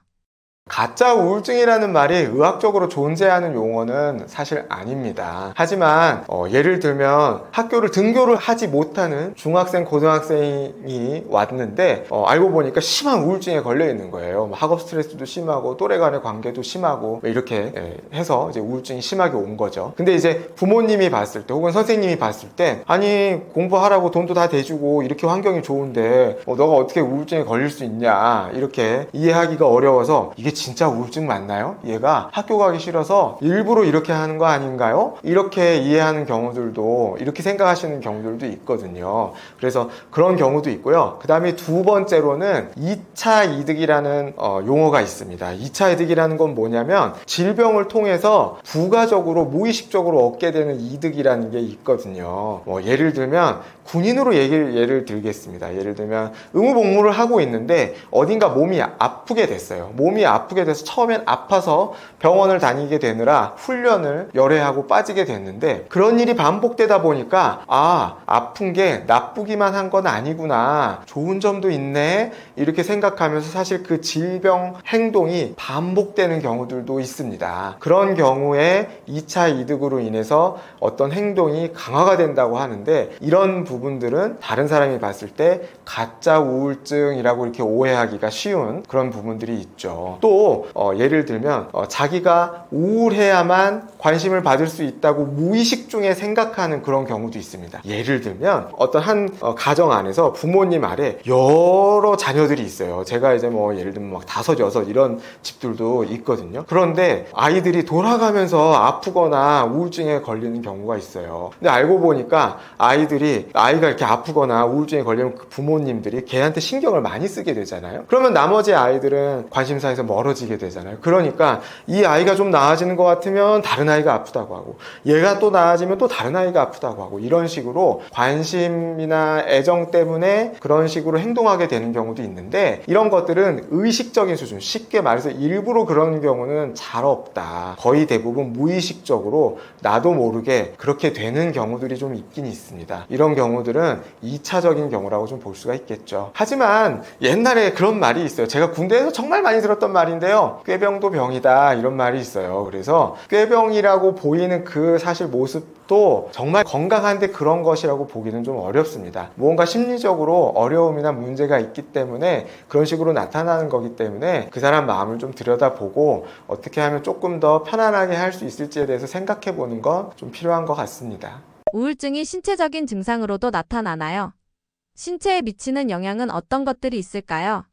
가짜 우울증이라는 말이 의학적으로 존재하는 용어는 사실 아닙니다. 하지만 예를 들면 학교를 등교를 하지 못하는 중학생, 고등학생이 왔는데 알고 보니까 심한 우울증에 걸려 있는 거예요. 학업 스트레스도 심하고 또래 간의 관계도 심하고 이렇게 해서 이제 우울증이 심하게 온 거죠. 근데 이제 부모님이 봤을 때 혹은 선생님이 봤을 때 아니 공부하라고 돈도 다 대주고 이렇게 환경이 좋은데 너가 어떻게 우울증에 걸릴 수 있냐, 이렇게 이해하기가 어려워서 이게 진짜 우울증 맞나요? 얘가 학교 가기 싫어서 일부러 이렇게 하는 거 아닌가요? 이렇게 이해하는 경우들도, 이렇게 생각하시는 경우들도 있거든요. 그래서 그런 경우도 있고요. 그 다음에 두 번째로는 2차 이득이라는 용어가 있습니다. 2차 이득이라는 건 뭐냐면 질병을 통해서 부가적으로 무의식적으로 얻게 되는 이득이라는 게 있거든요. 예를 들면 군인으로 예를 들겠습니다. 예를 들면 의무복무를 하고 있는데 어딘가 몸이 아프게 됐어요. 몸이 아프게 돼서 처음엔 아파서 병원을 다니게 되느라 훈련을 열애하고 빠지게 됐는데, 그런 일이 반복되다 보니까 아픈 게 나쁘기만 한 건 아니구나, 좋은 점도 있네, 이렇게 생각하면서 사실 그 질병 행동이 반복되는 경우들도 있습니다. 그런 경우에 2차 이득으로 인해서 어떤 행동이 강화가 된다고 하는데, 이런 부분들은 다른 사람이 봤을 때 가짜 우울증이라고 이렇게 오해하기가 쉬운 그런 부분들이 있죠. 또 또 예를 들면 자기가 우울해야만 관심을 받을 수 있다고 무의식 중에 생각하는 그런 경우도 있습니다. 예를 들면 어떤 한 가정 안에서 부모님 아래 여러 자녀들이 있어요. 제가 이제 뭐 예를 들면 막 5, 6 이런 집들도 있거든요. 그런데 아이들이 돌아가면서 아프거나 우울증에 걸리는 경우가 있어요. 근데 알고 보니까 아이가 이렇게 아프거나 우울증에 걸리면 그 부모님들이 걔한테 신경을 많이 쓰게 되잖아요. 그러면 나머지 아이들은 관심사에서 멀어지게 되잖아요. 그러니까 이 아이가 좀 나아지는 것 같으면 다른 아이가 아프다고 하고, 얘가 또 나아지면 또 다른 아이가 아프다고 하고, 이런 식으로 관심이나 애정 때문에 그런 식으로 행동하게 되는 경우도 있는데, 이런 것들은 의식적인 수준, 쉽게 말해서 일부러 그런 경우는 잘 없다. 거의 대부분 무의식적으로 나도 모르게 그렇게 되는 경우들이 좀 있긴 있습니다. 이런 경우들은 2차적인 경우라고 좀 볼 수가 있겠죠. 하지만 옛날에 그런 말이 있어요. 제가 군대에서 정말 많이 들었던 말인데요. 꾀병도 병이다, 이런 말이 있어요. 그래서 꾀병이라고 보이는 그 사실 모습도 정말 건강한데 그런 것이라고 보기는 좀 어렵습니다. 무언가 심리적으로 어려움이나 문제가 있기 때문에 그런 식으로 나타나는 거기 때문에 그 사람 마음을 좀 들여다보고 어떻게 하면 조금 더 편안하게 할 수 있을지에 대해서 생각해 보는 건 좀 필요한 것 같습니다. 우울증이 신체적인 증상으로도 나타나나요? 신체에 미치는 영향은 어떤 것들이 있을까요?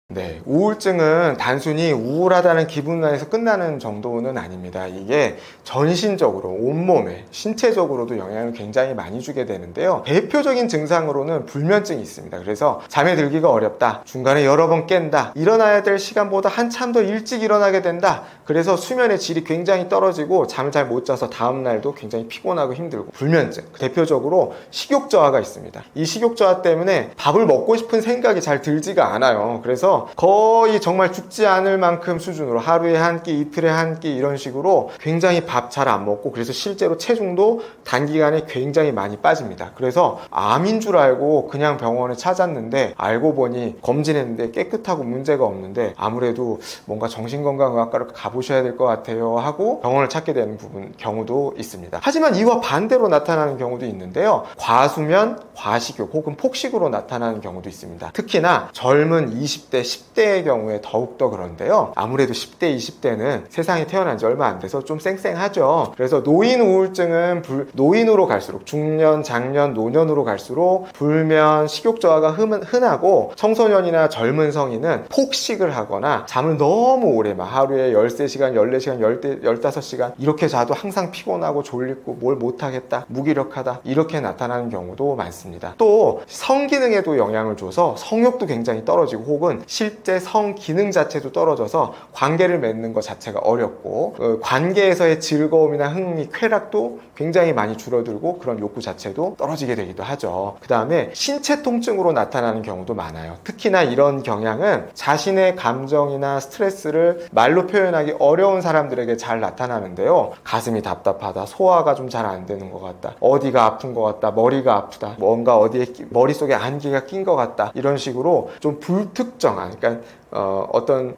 네, 우울증은 단순히 우울하다는 기분에서 끝나는 정도는 아닙니다. 이게 전신적으로, 온몸에, 신체적으로도 영향을 굉장히 많이 주게 되는데요. 대표적인 증상으로는 불면증이 있습니다. 그래서 잠에 들기가 어렵다, 중간에 여러 번 깬다, 일어나야 될 시간보다 한참 더 일찍 일어나게 된다, 그래서 수면의 질이 굉장히 떨어지고 잠을 잘 못 자서 다음날도 굉장히 피곤하고 힘들고, 불면증, 대표적으로 식욕저하가 있습니다. 이 식욕저하 때문에 밥을 먹고 싶은 생각이 잘 들지가 않아요. 그래서 거의 정말 죽지 않을 만큼 수준으로 하루에 한 끼, 이틀에 한 끼, 이런 식으로 굉장히 밥 잘 안 먹고, 그래서 실제로 체중도 단기간에 굉장히 많이 빠집니다. 그래서 암인 줄 알고 그냥 병원을 찾았는데 알고 보니 검진했는데 깨끗하고 문제가 없는데 아무래도 뭔가 정신건강의학과를 가보셔야 될 것 같아요 하고 병원을 찾게 되는 경우도 있습니다. 하지만 이와 반대로 나타나는 경우도 있는데요. 과수면, 과식욕 혹은 폭식으로 나타나는 경우도 있습니다. 특히나 젊은 20대, 10대의 경우에 더욱더 그런데요. 아무래도 10대, 20대는 세상에 태어난 지 얼마 안 돼서 좀 쌩쌩하죠. 그래서 노인 우울증은 노인으로 갈수록, 중년, 장년, 노년으로 갈수록 불면, 식욕저하가 흔하고, 청소년이나 젊은 성인은 폭식을 하거나 잠을 너무 오래, 막 하루에 13시간, 14시간, 15시간 이렇게 자도 항상 피곤하고 졸리고 뭘 못하겠다, 무기력하다, 이렇게 나타나는 경우도 많습니다. 또 성기능에도 영향을 줘서 성욕도 굉장히 떨어지고, 혹은 실제 성기능 자체도 떨어져서 관계를 맺는 것 자체가 어렵고, 관계에서의 즐거움이나 흥미, 쾌락도 굉장히 많이 줄어들고, 그런 욕구 자체도 떨어지게 되기도 하죠. 그 다음에 신체 통증으로 나타나는 경우도 많아요. 특히나 이런 경향은 자신의 감정이나 스트레스를 말로 표현하기 어려운 사람들에게 잘 나타나는데요. 가슴이 답답하다, 소화가 좀 잘 안 되는 것 같다, 어디가 아픈 것 같다, 머리가 아프다, 뭔가 어디에 머릿속에 안개가 낀 것 같다, 이런 식으로 좀 불특정한, 그러니까 어떤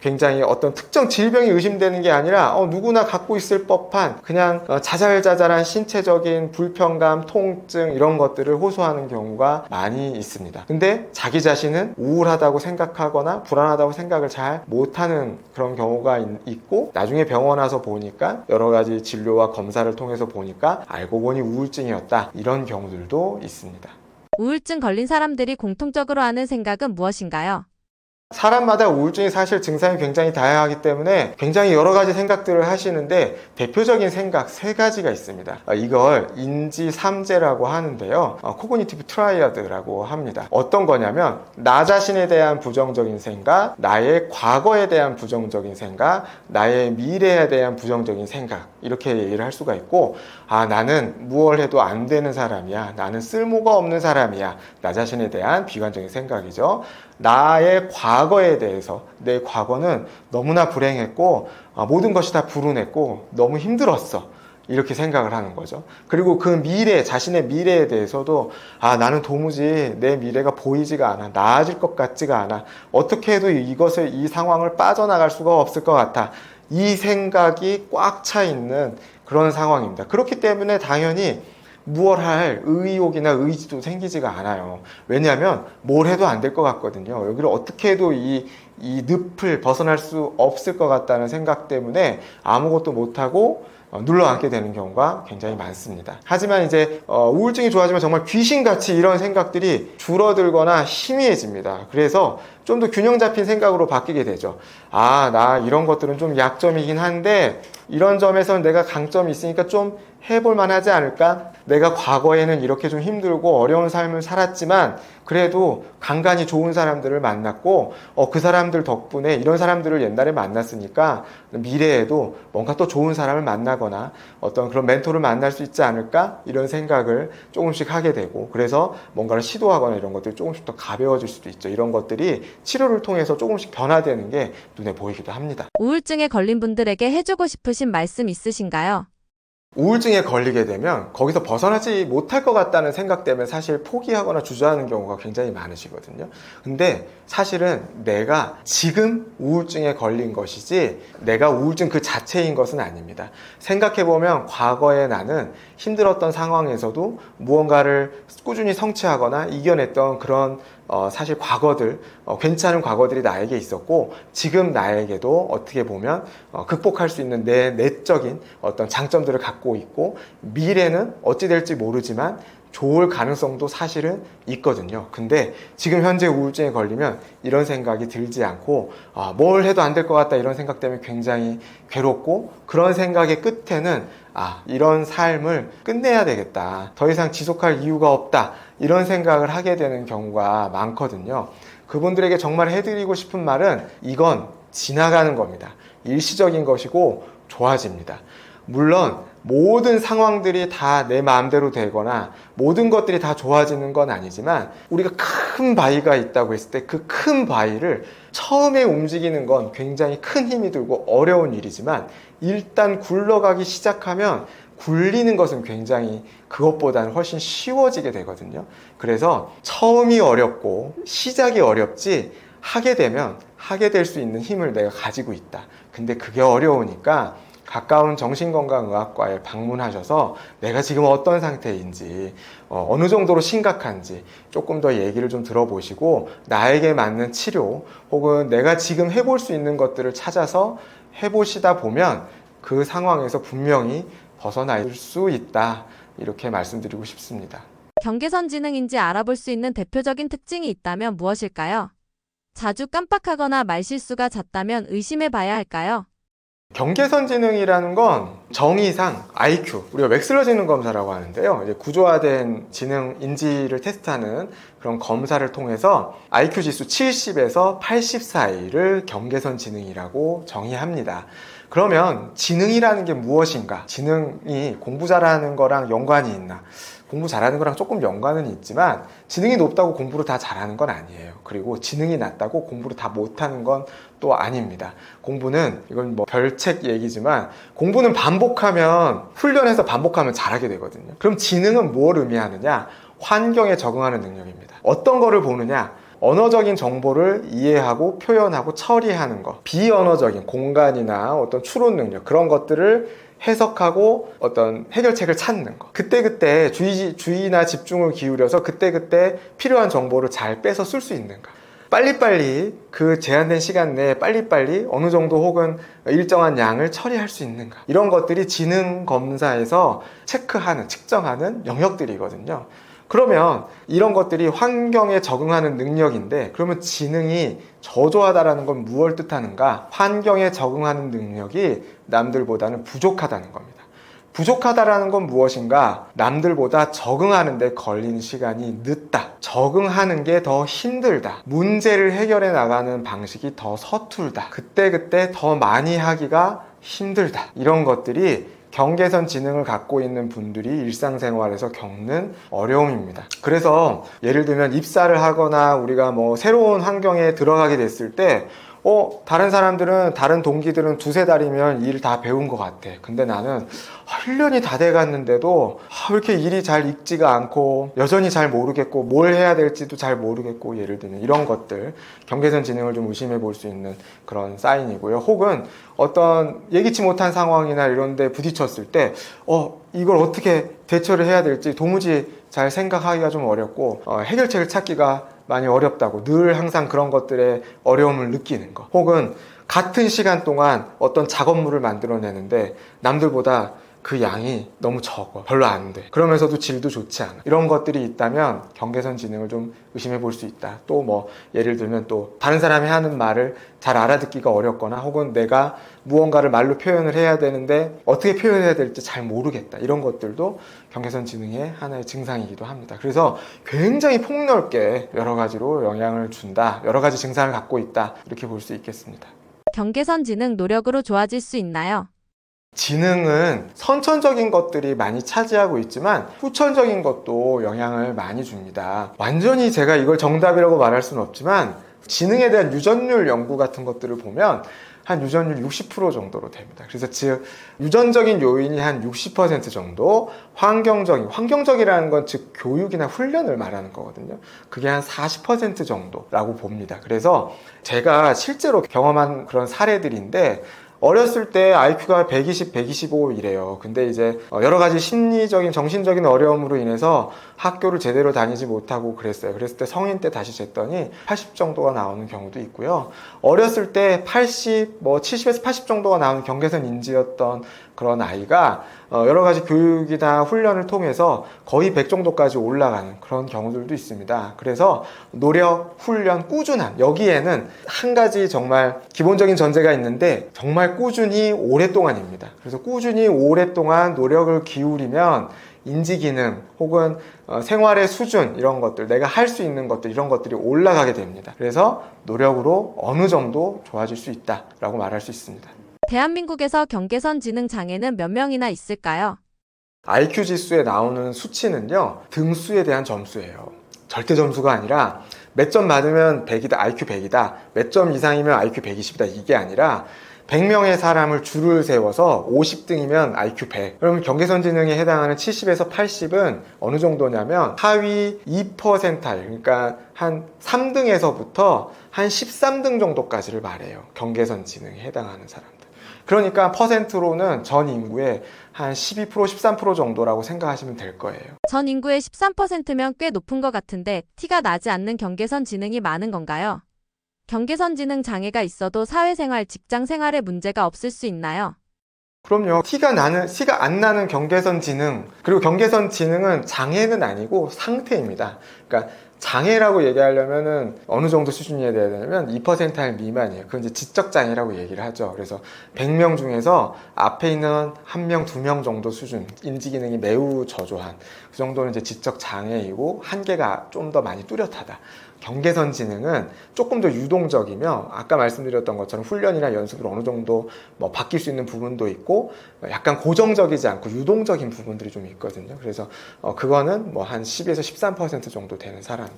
특정 질병이 의심되는 게 아니라 누구나 갖고 있을 법한 그냥 자잘자잘한 신체적인 불편감, 통증, 이런 것들을 호소하는 경우가 많이 있습니다. 근데 자기 자신은 우울하다고 생각하거나 불안하다고 생각을 잘 못하는 그런 경우가 있고, 나중에 병원 와서 보니까, 여러 가지 진료와 검사를 통해서 보니까 알고 보니 우울증이었다, 이런 경우들도 있습니다. 우울증 걸린 사람들이 공통적으로 하는 생각은 무엇인가요? 사람마다 우울증이 사실 증상이 굉장히 다양하기 때문에 굉장히 여러 가지 생각들을 하시는데, 대표적인 생각 3가지가 있습니다. 이걸 인지 3제라고 하는데요. 코그니티브 트라이아드라고 합니다. 어떤 거냐면, 나 자신에 대한 부정적인 생각, 나의 과거에 대한 부정적인 생각, 나의 미래에 대한 부정적인 생각, 이렇게 얘기를 할 수가 있고, 나는 무얼 해도 안 되는 사람이야, 나는 쓸모가 없는 사람이야, 나 자신에 대한 비관적인 생각이죠. 나의 과거에 대해서, 내 과거는 너무나 불행했고, 모든 것이 다 불운했고 너무 힘들었어, 이렇게 생각을 하는 거죠. 그리고 그 미래, 자신의 미래에 대해서도 나는 도무지 내 미래가 보이지가 않아, 나아질 것 같지가 않아, 어떻게 해도 이 상황을 빠져나갈 수가 없을 것 같아, 이 생각이 꽉 차 있는 그런 상황입니다. 그렇기 때문에 당연히 무얼 할 의욕이나 의지도 생기지가 않아요. 왜냐하면 뭘 해도 안 될 것 같거든요. 여기를 어떻게 해도 이 이 늪을 벗어날 수 없을 것 같다는 생각 때문에 아무것도 못하고 눌러앉게 되는 경우가 굉장히 많습니다. 하지만 이제 우울증이 좋아지면 정말 귀신같이 이런 생각들이 줄어들거나 희미해집니다. 그래서 좀 더 균형 잡힌 생각으로 바뀌게 되죠. 아, 나 이런 것들은 좀 약점이긴 한데 이런 점에서는 내가 강점이 있으니까 좀 해볼 만하지 않을까? 내가 과거에는 이렇게 좀 힘들고 어려운 삶을 살았지만 그래도 간간히 좋은 사람들을 만났고 그 사람들 덕분에 이런 사람들을 옛날에 만났으니까 미래에도 뭔가 또 좋은 사람을 만나거나 어떤 그런 멘토를 만날 수 있지 않을까? 이런 생각을 조금씩 하게 되고 그래서 뭔가를 시도하거나 이런 것들이 조금씩 더 가벼워질 수도 있죠. 이런 것들이 치료를 통해서 조금씩 변화되는 게 눈에 보이기도 합니다. 우울증에 걸린 분들에게 해주고 싶으신 말씀 있으신가요? 우울증에 걸리게 되면 거기서 벗어나지 못할 것 같다는 생각 때문에 사실 포기하거나 주저하는 경우가 굉장히 많으시거든요. 근데 사실은 내가 지금 우울증에 걸린 것이지 내가 우울증 그 자체인 것은 아닙니다. 생각해보면 과거에 나는 힘들었던 상황에서도 무언가를 꾸준히 성취하거나 이겨냈던 그런 사실 과거들, 괜찮은 과거들이 나에게 있었고 지금 나에게도 어떻게 보면 극복할 수 있는 내 내적인 어떤 장점들을 갖고 있고 미래는 어찌 될지 모르지만 좋을 가능성도 사실은 있거든요. 근데 지금 현재 우울증에 걸리면 이런 생각이 들지 않고 뭘 해도 안 될 것 같다 이런 생각 때문에 굉장히 괴롭고 그런 생각의 끝에는 이런 삶을 끝내야 되겠다. 더 이상 지속할 이유가 없다. 이런 생각을 하게 되는 경우가 많거든요. 그분들에게 정말 해드리고 싶은 말은 이건 지나가는 겁니다. 일시적인 것이고 좋아집니다. 물론 모든 상황들이 다 내 마음대로 되거나 모든 것들이 다 좋아지는 건 아니지만 우리가 큰 바위가 있다고 했을 때 그 큰 바위를 처음에 움직이는 건 굉장히 큰 힘이 들고 어려운 일이지만 일단 굴러가기 시작하면 굴리는 것은 굉장히 그것보다는 훨씬 쉬워지게 되거든요. 그래서 처음이 어렵고 시작이 어렵지 하게 되면 하게 될 수 있는 힘을 내가 가지고 있다. 근데 그게 어려우니까 가까운 정신건강의학과에 방문하셔서 내가 지금 어떤 상태인지 어느 정도로 심각한지 조금 더 얘기를 좀 들어보시고 나에게 맞는 치료 혹은 내가 지금 해볼 수 있는 것들을 찾아서 해보시다 보면 그 상황에서 분명히 벗어날 수 있다 이렇게 말씀드리고 싶습니다. 경계선 지능인지 알아볼 수 있는 대표적인 특징이 있다면 무엇일까요? 자주 깜빡하거나 말실수가 잦다면 의심해 봐야 할까요? 경계선 지능이라는 건 정의상 IQ, 우리가 웩슬러 지능 검사라고 하는데요. 이제 구조화된 지능 인지를 테스트하는 그런 검사를 통해서 IQ 지수 70에서 80 사이를 경계선 지능이라고 정의합니다. 그러면 지능이라는 게 무엇인가? 지능이 공부 잘하는 거랑 연관이 있나? 공부 잘하는 거랑 조금 연관은 있지만 지능이 높다고 공부를 다 잘하는 건 아니에요. 그리고 지능이 낮다고 공부를 다 못하는 건 또 아닙니다. 공부는 이건 뭐 별책 얘기지만 공부는 반복하면 훈련해서 반복하면 잘하게 되거든요. 그럼 지능은 뭘 의미하느냐? 환경에 적응하는 능력입니다. 어떤 거를 보느냐? 언어적인 정보를 이해하고 표현하고 처리하는 것, 비언어적인 공간이나 어떤 추론 능력 그런 것들을 해석하고 어떤 해결책을 찾는 것. 그때그때 주의나 집중을 기울여서 그때그때 필요한 정보를 잘 빼서 쓸 수 있는가. 빨리빨리 그 제한된 시간 내에 빨리빨리 어느 정도 혹은 일정한 양을 처리할 수 있는가. 이런 것들이 지능 검사에서 체크하는, 측정하는 영역들이거든요. 그러면 이런 것들이 환경에 적응하는 능력인데 그러면 지능이 저조하다라는 건 무엇을 뜻하는가? 환경에 적응하는 능력이 남들보다는 부족하다는 겁니다. 부족하다라는 건 무엇인가? 남들보다 적응하는 데 걸리는 시간이 늦다. 적응하는 게 더 힘들다. 문제를 해결해 나가는 방식이 더 서툴다. 그때그때 더 많이 하기가 힘들다. 이런 것들이 경계선 지능을 갖고 있는 분들이 일상생활에서 겪는 어려움입니다. 그래서 예를 들면 입사를 하거나 우리가 뭐 새로운 환경에 들어가게 됐을 때 다른 사람들은, 다른 동기들은 두세 달이면 일 다 배운 것 같아. 근데 나는 1년이 다 돼갔는데도 왜 이렇게 일이 잘 익지가 않고 여전히 잘 모르겠고 뭘 해야 될지도 잘 모르겠고 예를 들면 이런 것들 경계선 지능을 좀 의심해 볼 수 있는 그런 사인이고요. 혹은 어떤 예기치 못한 상황이나 이런 데 부딪혔을 때 이걸 어떻게 대처를 해야 될지 도무지 잘 생각하기가 좀 어렵고 해결책을 찾기가 많이 어렵다고, 늘 항상 그런 것들에 어려움을 느끼는 거, 혹은 같은 시간 동안 어떤 작업물을 만들어내는데 남들보다 그 양이 너무 적어, 별로 안 돼, 그러면서도 질도 좋지 않아, 이런 것들이 있다면 경계선 지능을 좀 의심해 볼 수 있다. 또 뭐 예를 들면 또 다른 사람이 하는 말을 잘 알아듣기가 어렵거나, 혹은 내가 무언가를 말로 표현을 해야 되는데 어떻게 표현해야 될지 잘 모르겠다, 이런 것들도 경계선 지능의 하나의 증상이기도 합니다. 그래서 굉장히 폭넓게 여러 가지로 영향을 준다, 여러 가지 증상을 갖고 있다, 이렇게 볼 수 있겠습니다. 경계선 지능 노력으로 좋아질 수 있나요? 지능은 선천적인 것들이 많이 차지하고 있지만 후천적인 것도 영향을 많이 줍니다. 완전히 제가 이걸 정답이라고 말할 수는 없지만 지능에 대한 유전율 연구 같은 것들을 보면 한 유전율 60% 정도로 됩니다. 그래서 즉 유전적인 요인이 한 60% 정도, 환경적이라는 건 즉 교육이나 훈련을 말하는 거거든요. 그게 한 40% 정도라고 봅니다. 그래서 제가 실제로 경험한 그런 사례들인데, 어렸을 때 IQ가 120, 125 이래요. 근데 이제 여러 가지 심리적인, 정신적인 어려움으로 인해서 학교를 제대로 다니지 못하고 그랬어요. 그랬을 때 성인 때 다시 쟀더니 80 정도가 나오는 경우도 있고요. 어렸을 때 80, 70에서 80 정도가 나오는 경계선 인지였던 그런 아이가 여러 가지 교육이나 훈련을 통해서 거의 100 정도까지 올라가는 그런 경우들도 있습니다. 그래서 노력, 훈련, 꾸준함, 여기에는 한 가지 정말 기본적인 전제가 있는데 정말 꾸준히 오랫동안입니다. 그래서 꾸준히 오랫동안 노력을 기울이면 인지기능 혹은 생활의 수준, 이런 것들, 내가 할 수 있는 것들, 이런 것들이 올라가게 됩니다. 그래서 노력으로 어느 정도 좋아질 수 있다라고 말할 수 있습니다. 대한민국에서 경계선 지능 장애는 몇 명이나 있을까요? IQ 지수에 나오는 수치는요, 등수에 대한 점수예요. 절대 점수가 아니라 몇 점 받으면 100이다, IQ 100이다, 몇 점 이상이면 IQ 120이다, 이게 아니라 100명의 사람을 줄을 세워서 50등이면 IQ 100. 그럼 경계선 지능에 해당하는 70에서 80은 어느 정도냐면 하위 2%, 그러니까 한 3등에서부터 한 13등 정도까지를 말해요. 경계선 지능에 해당하는 사람들. 그러니까 퍼센트로는 전 인구의 한 12%, 13% 정도라고 생각하시면 될 거예요. 전 인구의 13%면 꽤 높은 것 같은데 티가 나지 않는 경계선 지능이 많은 건가요? 경계선 지능 장애가 있어도 사회생활, 직장생활에 문제가 없을 수 있나요? 그럼요. 티가 안 나는 경계선 지능, 그리고 경계선 지능은 장애는 아니고 상태입니다. 그러니까 장애라고 얘기하려면은 어느 정도 수준이어야 되냐면 2%할 미만이에요. 그건 이제 지적 장애라고 얘기를 하죠. 그래서 100명 중에서 앞에 있는 1명, 2명 정도 수준, 인지 기능이 매우 저조한 그 정도는 이제 지적 장애이고 한계가 좀 더 많이 뚜렷하다. 경계선 지능은 조금 더 유동적이며 아까 말씀드렸던 것처럼 훈련이나 연습으로 어느 정도 바뀔 수 있는 부분도 있고 약간 고정적이지 않고 유동적인 부분들이 좀 있거든요. 그래서 그거는 한 10에서 13% 정도 되는 사람들.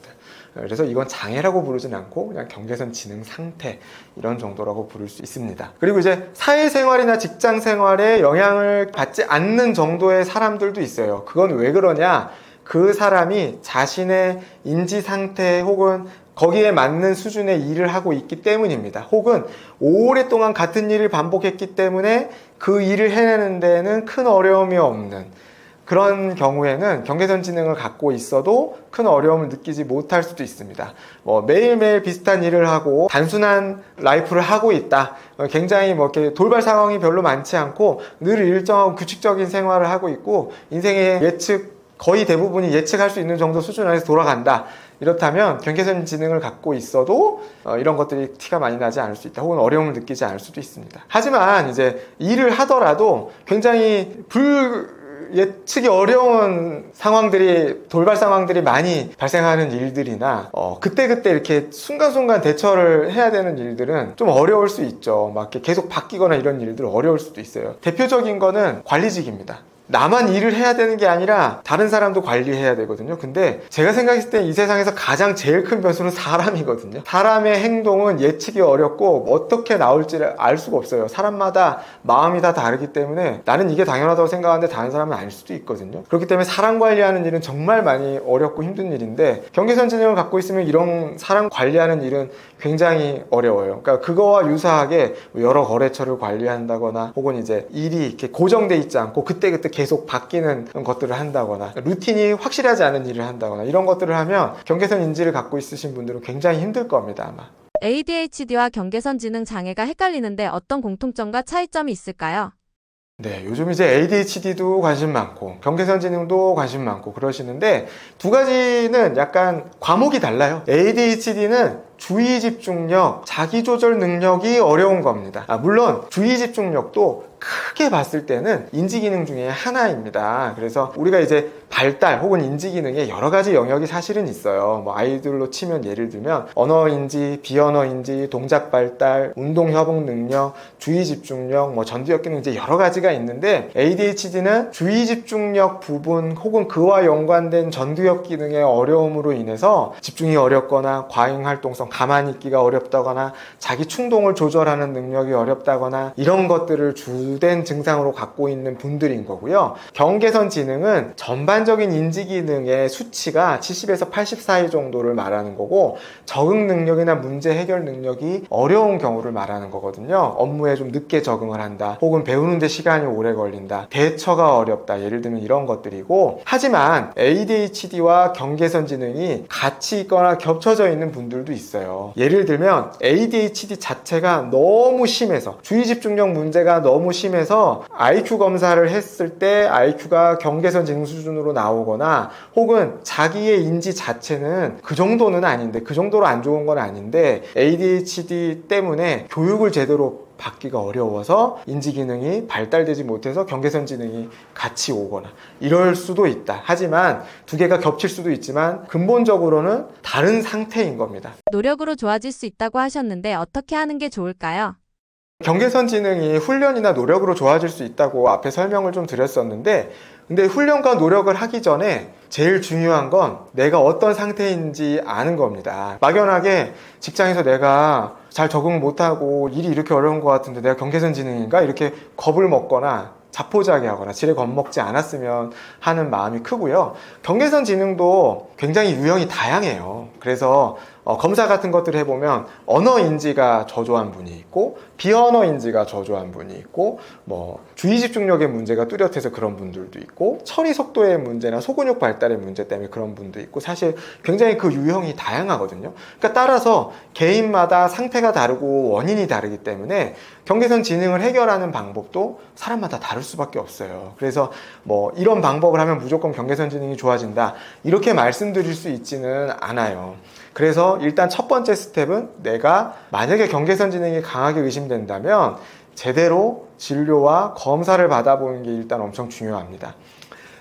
그래서 이건 장애라고 부르진 않고 그냥 경계선 지능 상태, 이런 정도라고 부를 수 있습니다. 그리고 이제 사회생활이나 직장생활에 영향을 받지 않는 정도의 사람들도 있어요. 그건 왜 그러냐? 그 사람이 자신의 인지 상태 혹은 거기에 맞는 수준의 일을 하고 있기 때문입니다. 혹은 오랫동안 같은 일을 반복했기 때문에 그 일을 해내는 데에는 큰 어려움이 없는 그런 경우에는 경계선 지능을 갖고 있어도 큰 어려움을 느끼지 못할 수도 있습니다. 매일매일 비슷한 일을 하고 단순한 라이프를 하고 있다. 굉장히 이렇게 돌발 상황이 별로 많지 않고 늘 일정하고 규칙적인 생활을 하고 있고 인생의 거의 대부분이 예측할 수 있는 정도 수준 안에서 돌아간다. 이렇다면 경계선 지능을 갖고 있어도 이런 것들이 티가 많이 나지 않을 수 있다. 혹은 어려움을 느끼지 않을 수도 있습니다. 하지만 이제 일을 하더라도 굉장히 예측이 어려운 돌발 상황들이 많이 발생하는 일들이나 그때그때 이렇게 순간순간 대처를 해야 되는 일들은 좀 어려울 수 있죠. 막 이렇게 계속 바뀌거나 이런 일들은 어려울 수도 있어요. 대표적인 거는 관리직입니다. 나만 일을 해야 되는 게 아니라 다른 사람도 관리해야 되거든요. 근데 제가 생각했을 때 이 세상에서 가장 제일 큰 변수는 사람이거든요. 사람의 행동은 예측이 어렵고 어떻게 나올지를 알 수가 없어요. 사람마다 마음이 다 다르기 때문에 나는 이게 당연하다고 생각하는데 다른 사람은 아닐 수도 있거든요. 그렇기 때문에 사람 관리하는 일은 정말 많이 어렵고 힘든 일인데 경계선 지능을 갖고 있으면 이런 사람 관리하는 일은 굉장히 어려워요. 그러니까 그거와 유사하게 여러 거래처를 관리한다거나 혹은 이제 일이 이렇게 고정돼 있지 않고 그때그때 계속 바뀌는 것들을 한다거나 루틴이 확실하지 않은 일을 한다거나 이런 것들을 하면 경계선 인지를 갖고 있으신 분들은 굉장히 힘들 겁니다, 아마. ADHD와 경계선 지능 장애가 헷갈리는데 어떤 공통점과 차이점이 있을까요? 네, 요즘 이제 ADHD도 관심 많고 경계선 지능도 관심 많고 그러시는데 두 가지는 약간 과목이 달라요. ADHD는 주의 집중력, 자기 조절 능력이 어려운 겁니다. 물론 주의 집중력도 크게 봤을 때는 인지 기능 중에 하나입니다. 그래서 우리가 이제 발달 혹은 인지 기능에 여러 가지 영역이 사실은 있어요. 뭐 아이들로 치면 예를 들면 언어 인지, 비언어 인지, 동작 발달, 운동 협응 능력, 주의 집중력, 뭐 전두엽 기능 이제 여러 가지가 있는데 ADHD는 주의 집중력 부분 혹은 그와 연관된 전두엽 기능의 어려움으로 인해서 집중이 어렵거나 과잉 활동성, 가만히 있기가 어렵다거나 자기 충동을 조절하는 능력이 어렵다거나 이런 것들을 주된 증상으로 갖고 있는 분들인 거고요. 경계선 지능은 전반적인 인지 기능의 수치가 70에서 80 사이 정도를 말하는 거고 적응 능력이나 문제 해결 능력이 어려운 경우를 말하는 거거든요. 업무에 좀 늦게 적응을 한다 혹은 배우는데 시간이 오래 걸린다, 대처가 어렵다, 예를 들면 이런 것들이고, 하지만 ADHD와 경계선 지능이 같이 있거나 겹쳐져 있는 분들도 있어요. 예를 들면 ADHD 자체가 너무 심해서 주의 집중력 문제가 너무 심해서 IQ 검사를 했을 때 IQ가 경계선 지능 수준으로 나오거나 혹은 자기의 인지 자체는 그 정도는 아닌데 그 정도로 안 좋은 건 아닌데 ADHD 때문에 교육을 제대로 받기가 어려워서 인지 기능이 발달되지 못해서 경계선 지능이 같이 오거나 이럴 수도 있다. 하지만 두 개가 겹칠 수도 있지만 근본적으로는 다른 상태인 겁니다. 노력으로 좋아질 수 있다고 하셨는데 어떻게 하는 게 좋을까요? 경계선 지능이 훈련이나 노력으로 좋아질 수 있다고 앞에 설명을 좀 드렸었는데, 근데 훈련과 노력을 하기 전에 제일 중요한 건 내가 어떤 상태인지 아는 겁니다. 막연하게 직장에서 내가 잘 적응 못하고 일이 이렇게 어려운 것 같은데 내가 경계선 지능인가? 이렇게 겁을 먹거나 자포자기하거나 지레 겁먹지 않았으면 하는 마음이 크고요. 경계선 지능도 굉장히 유형이 다양해요. 그래서 검사 같은 것들을 해보면 언어 인지가 저조한 분이 있고 비언어 인지가 저조한 분이 있고 뭐 주의 집중력의 문제가 뚜렷해서 그런 분들도 있고 처리 속도의 문제나 소근육 발달의 문제 때문에 그런 분도 있고, 사실 굉장히 그 유형이 다양하거든요. 그러니까 따라서 개인마다 상태가 다르고 원인이 다르기 때문에 경계선 지능을 해결하는 방법도 사람마다 다를 수밖에 없어요. 그래서 뭐 이런 방법을 하면 무조건 경계선 지능이 좋아진다 이렇게 말씀드릴 수 있지는 않아요. 그래서 일단 첫 번째 스텝은 내가 만약에 경계선 지능이 강하게 의심된다면 제대로 진료와 검사를 받아보는 게 일단 엄청 중요합니다.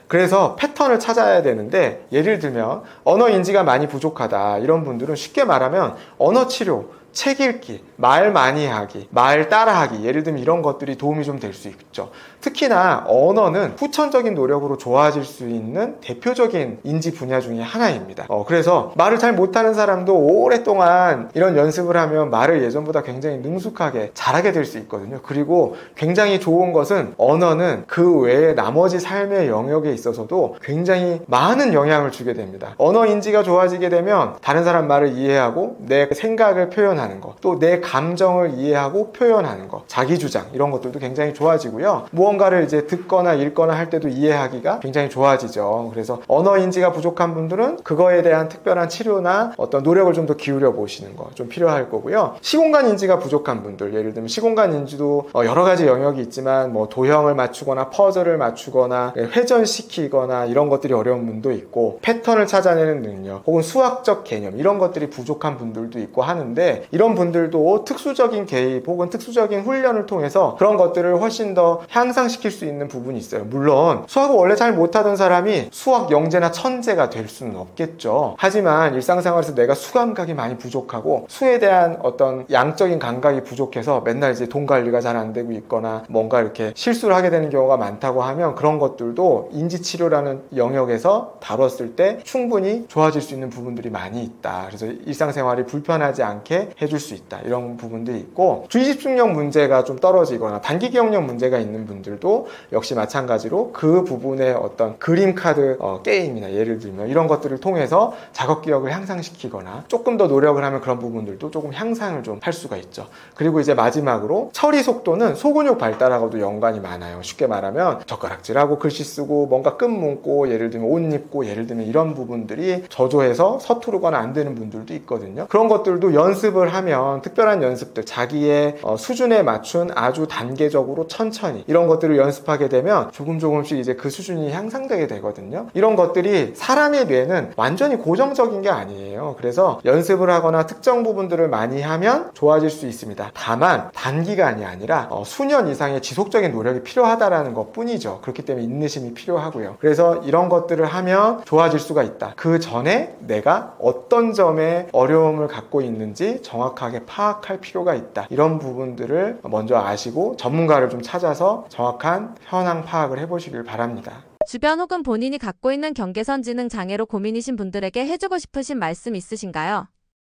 그래서 패턴을 찾아야 되는데, 예를 들면 언어 인지가 많이 부족하다 이런 분들은 쉽게 말하면 언어 치료, 책 읽기, 말 많이 하기, 말 따라하기, 예를 들면 이런 것들이 도움이 좀 될 수 있죠. 특히나 언어는 후천적인 노력으로 좋아질 수 있는 대표적인 인지 분야 중에 하나입니다. 그래서 말을 잘 못하는 사람도 오랫동안 이런 연습을 하면 말을 예전보다 굉장히 능숙하게 잘하게 될 수 있거든요. 그리고 굉장히 좋은 것은 언어는 그 외에 나머지 삶의 영역에 있어서도 굉장히 많은 영향을 주게 됩니다. 언어 인지가 좋아지게 되면 다른 사람 말을 이해하고 내 생각을 표현하는 것, 또 내 감정을 이해하고 표현하는 것, 자기 주장 이런 것들도 굉장히 좋아지고요. 무언가를 이제 듣거나 읽거나 할 때도 이해하기가 굉장히 좋아지죠. 그래서 언어 인지가 부족한 분들은 그거에 대한 특별한 치료나 어떤 노력을 좀 더 기울여 보시는 거 좀 필요할 거고요. 시공간 인지가 부족한 분들, 예를 들면 시공간 인지도 여러 가지 영역이 있지만 뭐 도형을 맞추거나 퍼즐을 맞추거나 회전시키거나 이런 것들이 어려운 분도 있고, 패턴을 찾아내는 능력 혹은 수학적 개념 이런 것들이 부족한 분들도 있고 하는데, 이런 분들도 특수적인 개입 혹은 특수적인 훈련을 통해서 그런 것들을 훨씬 더 향상시킬 수 있는 부분이 있어요. 물론 수학을 원래 잘 못하던 사람이 수학 영재나 천재가 될 수는 없겠죠. 하지만 일상생활에서 내가 수감각이 많이 부족하고 수에 대한 어떤 양적인 감각이 부족해서 맨날 이제 돈 관리가 잘 안 되고 있거나 뭔가 이렇게 실수를 하게 되는 경우가 많다고 하면, 그런 것들도 인지치료라는 영역에서 다뤘을 때 충분히 좋아질 수 있는 부분들이 많이 있다. 그래서 일상생활이 불편하지 않게 해줄 수 있다. 이런 부분들이 있고, 주의 집중력 문제가 좀 떨어지거나 단기 기억력 문제가 있는 분들도 역시 마찬가지로 그 부분의 어떤 그림 카드 게임이나 예를 들면 이런 것들을 통해서 작업 기억을 향상시키거나 조금 더 노력을 하면 그런 부분들도 조금 향상을 좀 할 수가 있죠. 그리고 이제 마지막으로 처리 속도는 소근육 발달하고도 연관이 많아요. 쉽게 말하면 젓가락질하고 글씨 쓰고 뭔가 끈 묶고 예를 들면 옷 입고 예를 들면 이런 부분들이 저조해서 서투르거나 안 되는 분들도 있거든요. 그런 것들도 연습을 하면 특별한 연습들, 자기의 수준에 맞춘 아주 단계적으로 천천히 이런 것들을 연습하게 되면 조금씩 이제 그 수준이 향상되게 되거든요. 이런 것들이 사람의 뇌는 완전히 고정적인 게 아니에요. 그래서 연습을 하거나 특정 부분들을 많이 하면 좋아질 수 있습니다. 다만 단기간이 아니라 수년 이상의 지속적인 노력이 필요하다라는 것 뿐이죠. 그렇기 때문에 인내심이 필요하고요. 그래서 이런 것들을 하면 좋아질 수가 있다. 그 전에 내가 어떤 점에 어려움을 갖고 있는지 정확하게 파악할 필요가 있다. 이런 부분들을 먼저 아시고 전문가를 좀 찾아서 정확한 현황 파악을 해보시길 바랍니다. 주변 혹은 본인이 갖고 있는 경계선 지능 장애로 고민이신 분들에게 해주고 싶으신 말씀 있으신가요?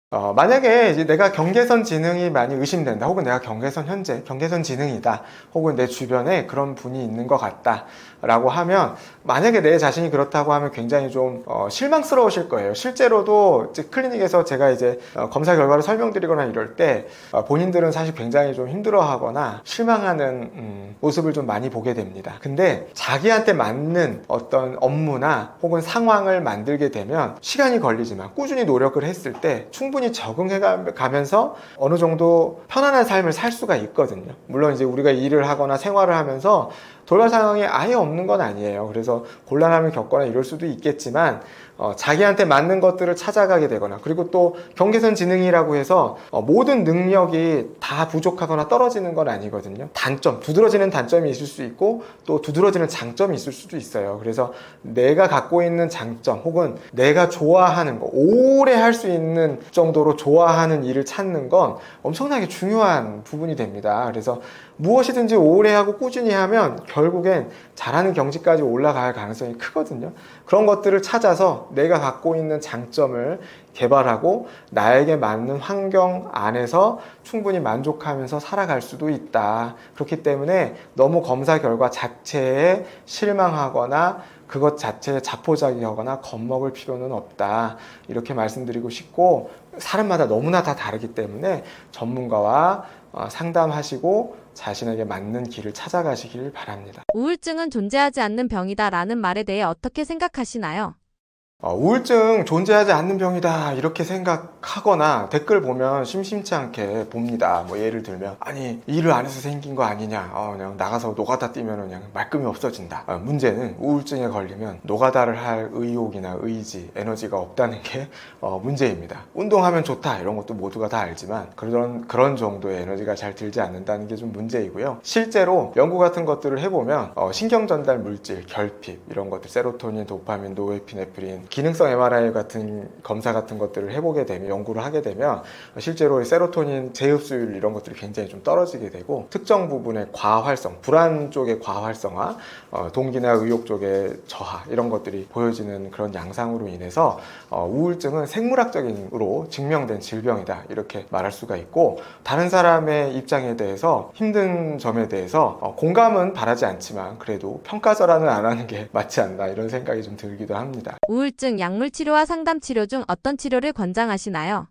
만약에 이제 내가 경계선 지능이 많이 의심된다, 혹은 내가 현재 경계선 지능이다, 혹은 내 주변에 그런 분이 있는 것 같다 라고 하면, 만약에 내 자신이 그렇다고 하면 굉장히 좀 실망스러우실 거예요. 실제로도 이제 클리닉에서 제가 이제 검사 결과를 설명드리거나 이럴 때 본인들은 사실 굉장히 좀 힘들어하거나 실망하는 모습을 좀 많이 보게 됩니다. 근데 자기한테 맞는 어떤 업무나 혹은 상황을 만들게 되면 시간이 걸리지만 꾸준히 노력을 했을 때 충분히 적응해 가면서 어느 정도 편안한 삶을 살 수가 있거든요. 물론 이제 우리가 일을 하거나 생활을 하면서 돌발 상황이 아예 없는 건 아니에요. 그래서 곤란함을 겪거나 이럴 수도 있겠지만 자기한테 맞는 것들을 찾아가게 되거나, 그리고 또 경계선 지능이라고 해서 모든 능력이 다 부족하거나 떨어지는 건 아니거든요. 두드러지는 단점이 있을 수 있고 또 두드러지는 장점이 있을 수도 있어요. 그래서 내가 갖고 있는 장점 혹은 내가 좋아하는 거, 오래 할 수 있는 정도로 좋아하는 일을 찾는 건 엄청나게 중요한 부분이 됩니다. 그래서 무엇이든지 오래 하고 꾸준히 하면 결국엔 잘하는 경지까지 올라갈 가능성이 크거든요. 그런 것들을 찾아서 내가 갖고 있는 장점을 개발하고 나에게 맞는 환경 안에서 충분히 만족하면서 살아갈 수도 있다. 그렇기 때문에 너무 검사 결과 자체에 실망하거나 그것 자체에 자포자기하거나 겁먹을 필요는 없다. 이렇게 말씀드리고 싶고, 사람마다 너무나 다 다르기 때문에 전문가와 상담하시고 자신에게 맞는 길을 찾아가시길 바랍니다. 우울증은 존재하지 않는 병이다 라는 말에 대해 어떻게 생각하시나요? 우울증 존재하지 않는 병이다 이렇게 생각하거나 댓글 보면 심심치 않게 봅니다. 뭐 예를 들면, 아니 일을 안 해서 생긴 거 아니냐, 그냥 나가서 노가다 뛰면 그냥 말끔히 없어진다. 문제는 우울증에 걸리면 노가다를 할 의욕이나 의지, 에너지가 없다는 게 문제입니다. 운동하면 좋다 이런 것도 모두가 다 알지만 그런 정도의 에너지가 잘 들지 않는다는 게 좀 문제이고요. 실제로 연구 같은 것들을 해보면 신경 전달 물질, 결핍 이런 것들, 세로토닌, 도파민, 노에피네프린, 기능성 MRI 같은 검사 같은 것들을 해보게 되면, 연구를 하게 되면 실제로 세로토닌 재흡수율 이런 것들이 굉장히 좀 떨어지게 되고, 특정 부분의 과활성, 불안 쪽의 과활성화, 동기나 의욕 쪽의 저하 이런 것들이 보여지는 그런 양상으로 인해서 우울증은 생물학적으로 증명된 질병이다 이렇게 말할 수가 있고, 다른 사람의 입장에 대해서 힘든 점에 대해서 공감은 바라지 않지만 그래도 평가절하는 안 하는 게 맞지 않나 이런 생각이 좀 들기도 합니다. 우울증 약물 치료와 상담 치료 중 어떤 치료를 권장하시나요?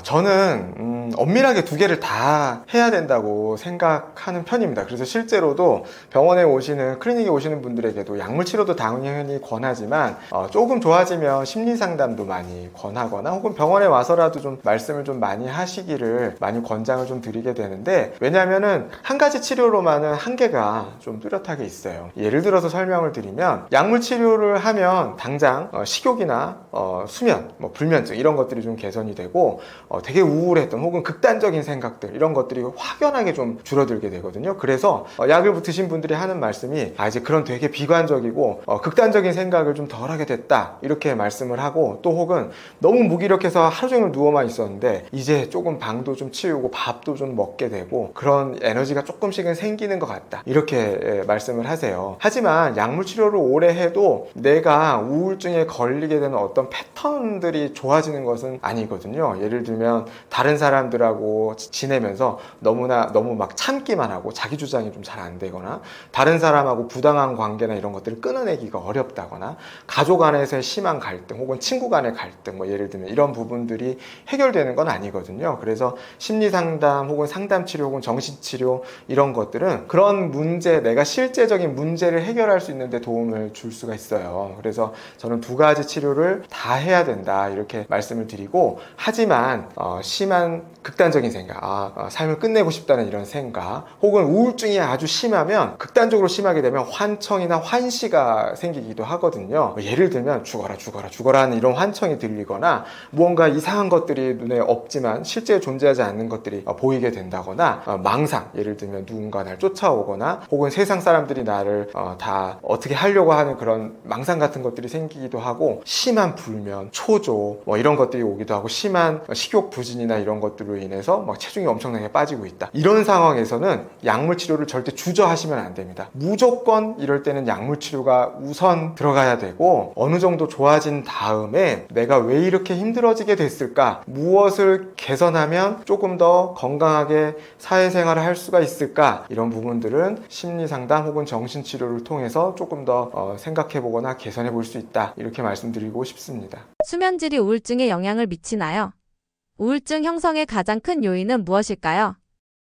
저는 엄밀하게 두 개를 다 해야 된다고 생각하는 편입니다. 그래서 실제로도 병원에 오시는, 클리닉에 오시는 분들에게도 약물 치료도 당연히 권하지만 조금 좋아지면 심리 상담도 많이 권하거나, 혹은 병원에 와서라도 좀 말씀을 좀 많이 하시기를 많이 권장을 좀 드리게 되는데, 왜냐하면은 한 가지 치료로만은 한계가 좀 뚜렷하게 있어요. 예를 들어서 설명을 드리면, 약물 치료를 하면 당장 식욕이나 수면, 불면증 이런 것들이 좀 개선이 되고 되게 우울했던 혹은 극단적인 생각들 이런 것들이 확연하게 좀 줄어들게 되거든요. 그래서 약을 드신 분들이 하는 말씀이 이제 그런 되게 비관적이고 극단적인 생각을 좀 덜하게 됐다 이렇게 말씀을 하고, 또 혹은 너무 무기력해서 하루 종일 누워만 있었는데 이제 조금 방도 좀 치우고 밥도 좀 먹게 되고 그런 에너지가 조금씩은 생기는 것 같다 이렇게 말씀을 하세요. 하지만 약물 치료를 오래 해도 내가 우울증에 걸리게 되는 어떤 패턴들이 좋아지는 것은 아니거든요. 예를 예를 들면 다른 사람들하고 지내면서 너무 막 참기만 하고 자기 주장이 좀 잘 안 되거나 다른 사람하고 부당한 관계나 이런 것들을 끊어내기가 어렵다거나 가족 안에서의 심한 갈등 혹은 친구 간의 갈등 뭐 예를 들면 이런 부분들이 해결되는 건 아니거든요. 그래서 심리 상담 혹은 상담 치료 혹은 정신 치료 이런 것들은 그런 문제, 내가 실제적인 문제를 해결할 수 있는 데 도움을 줄 수가 있어요. 그래서 저는 두 가지 치료를 다 해야 된다 이렇게 말씀을 드리고, 하지만 심한 극단적인 생각, 삶을 끝내고 싶다는 이런 생각 혹은 우울증이 아주 심하면 극단적으로 심하게 되면 환청이나 환시가 생기기도 하거든요. 예를 들면 죽어라 죽어라 죽어라 하는 이런 환청이 들리거나 무언가 이상한 것들이 눈에 없지만 실제 존재하지 않는 것들이 보이게 된다거나 망상, 예를 들면 누군가 날 쫓아오거나 혹은 세상 사람들이 나를 다 어떻게 하려고 하는 그런 망상 같은 것들이 생기기도 하고, 심한 불면, 초조 뭐 이런 것들이 오기도 하고, 심한 식욕 부진이나 이런 것들로 인해서 막 체중이 엄청나게 빠지고 있다. 이런 상황에서는 약물 치료를 절대 주저하시면 안 됩니다. 무조건 이럴 때는 약물 치료가 우선 들어가야 되고, 어느 정도 좋아진 다음에 내가 왜 이렇게 힘들어지게 됐을까? 무엇을 개선하면 조금 더 건강하게 사회생활을 할 수가 있을까? 이런 부분들은 심리상담 혹은 정신치료를 통해서 조금 더 생각해보거나 개선해 볼 수 있다. 이렇게 말씀드리고 싶습니다. 수면질이 우울증에 영향을 미치나요? 우울증 형성의 가장 큰 요인은 무엇일까요?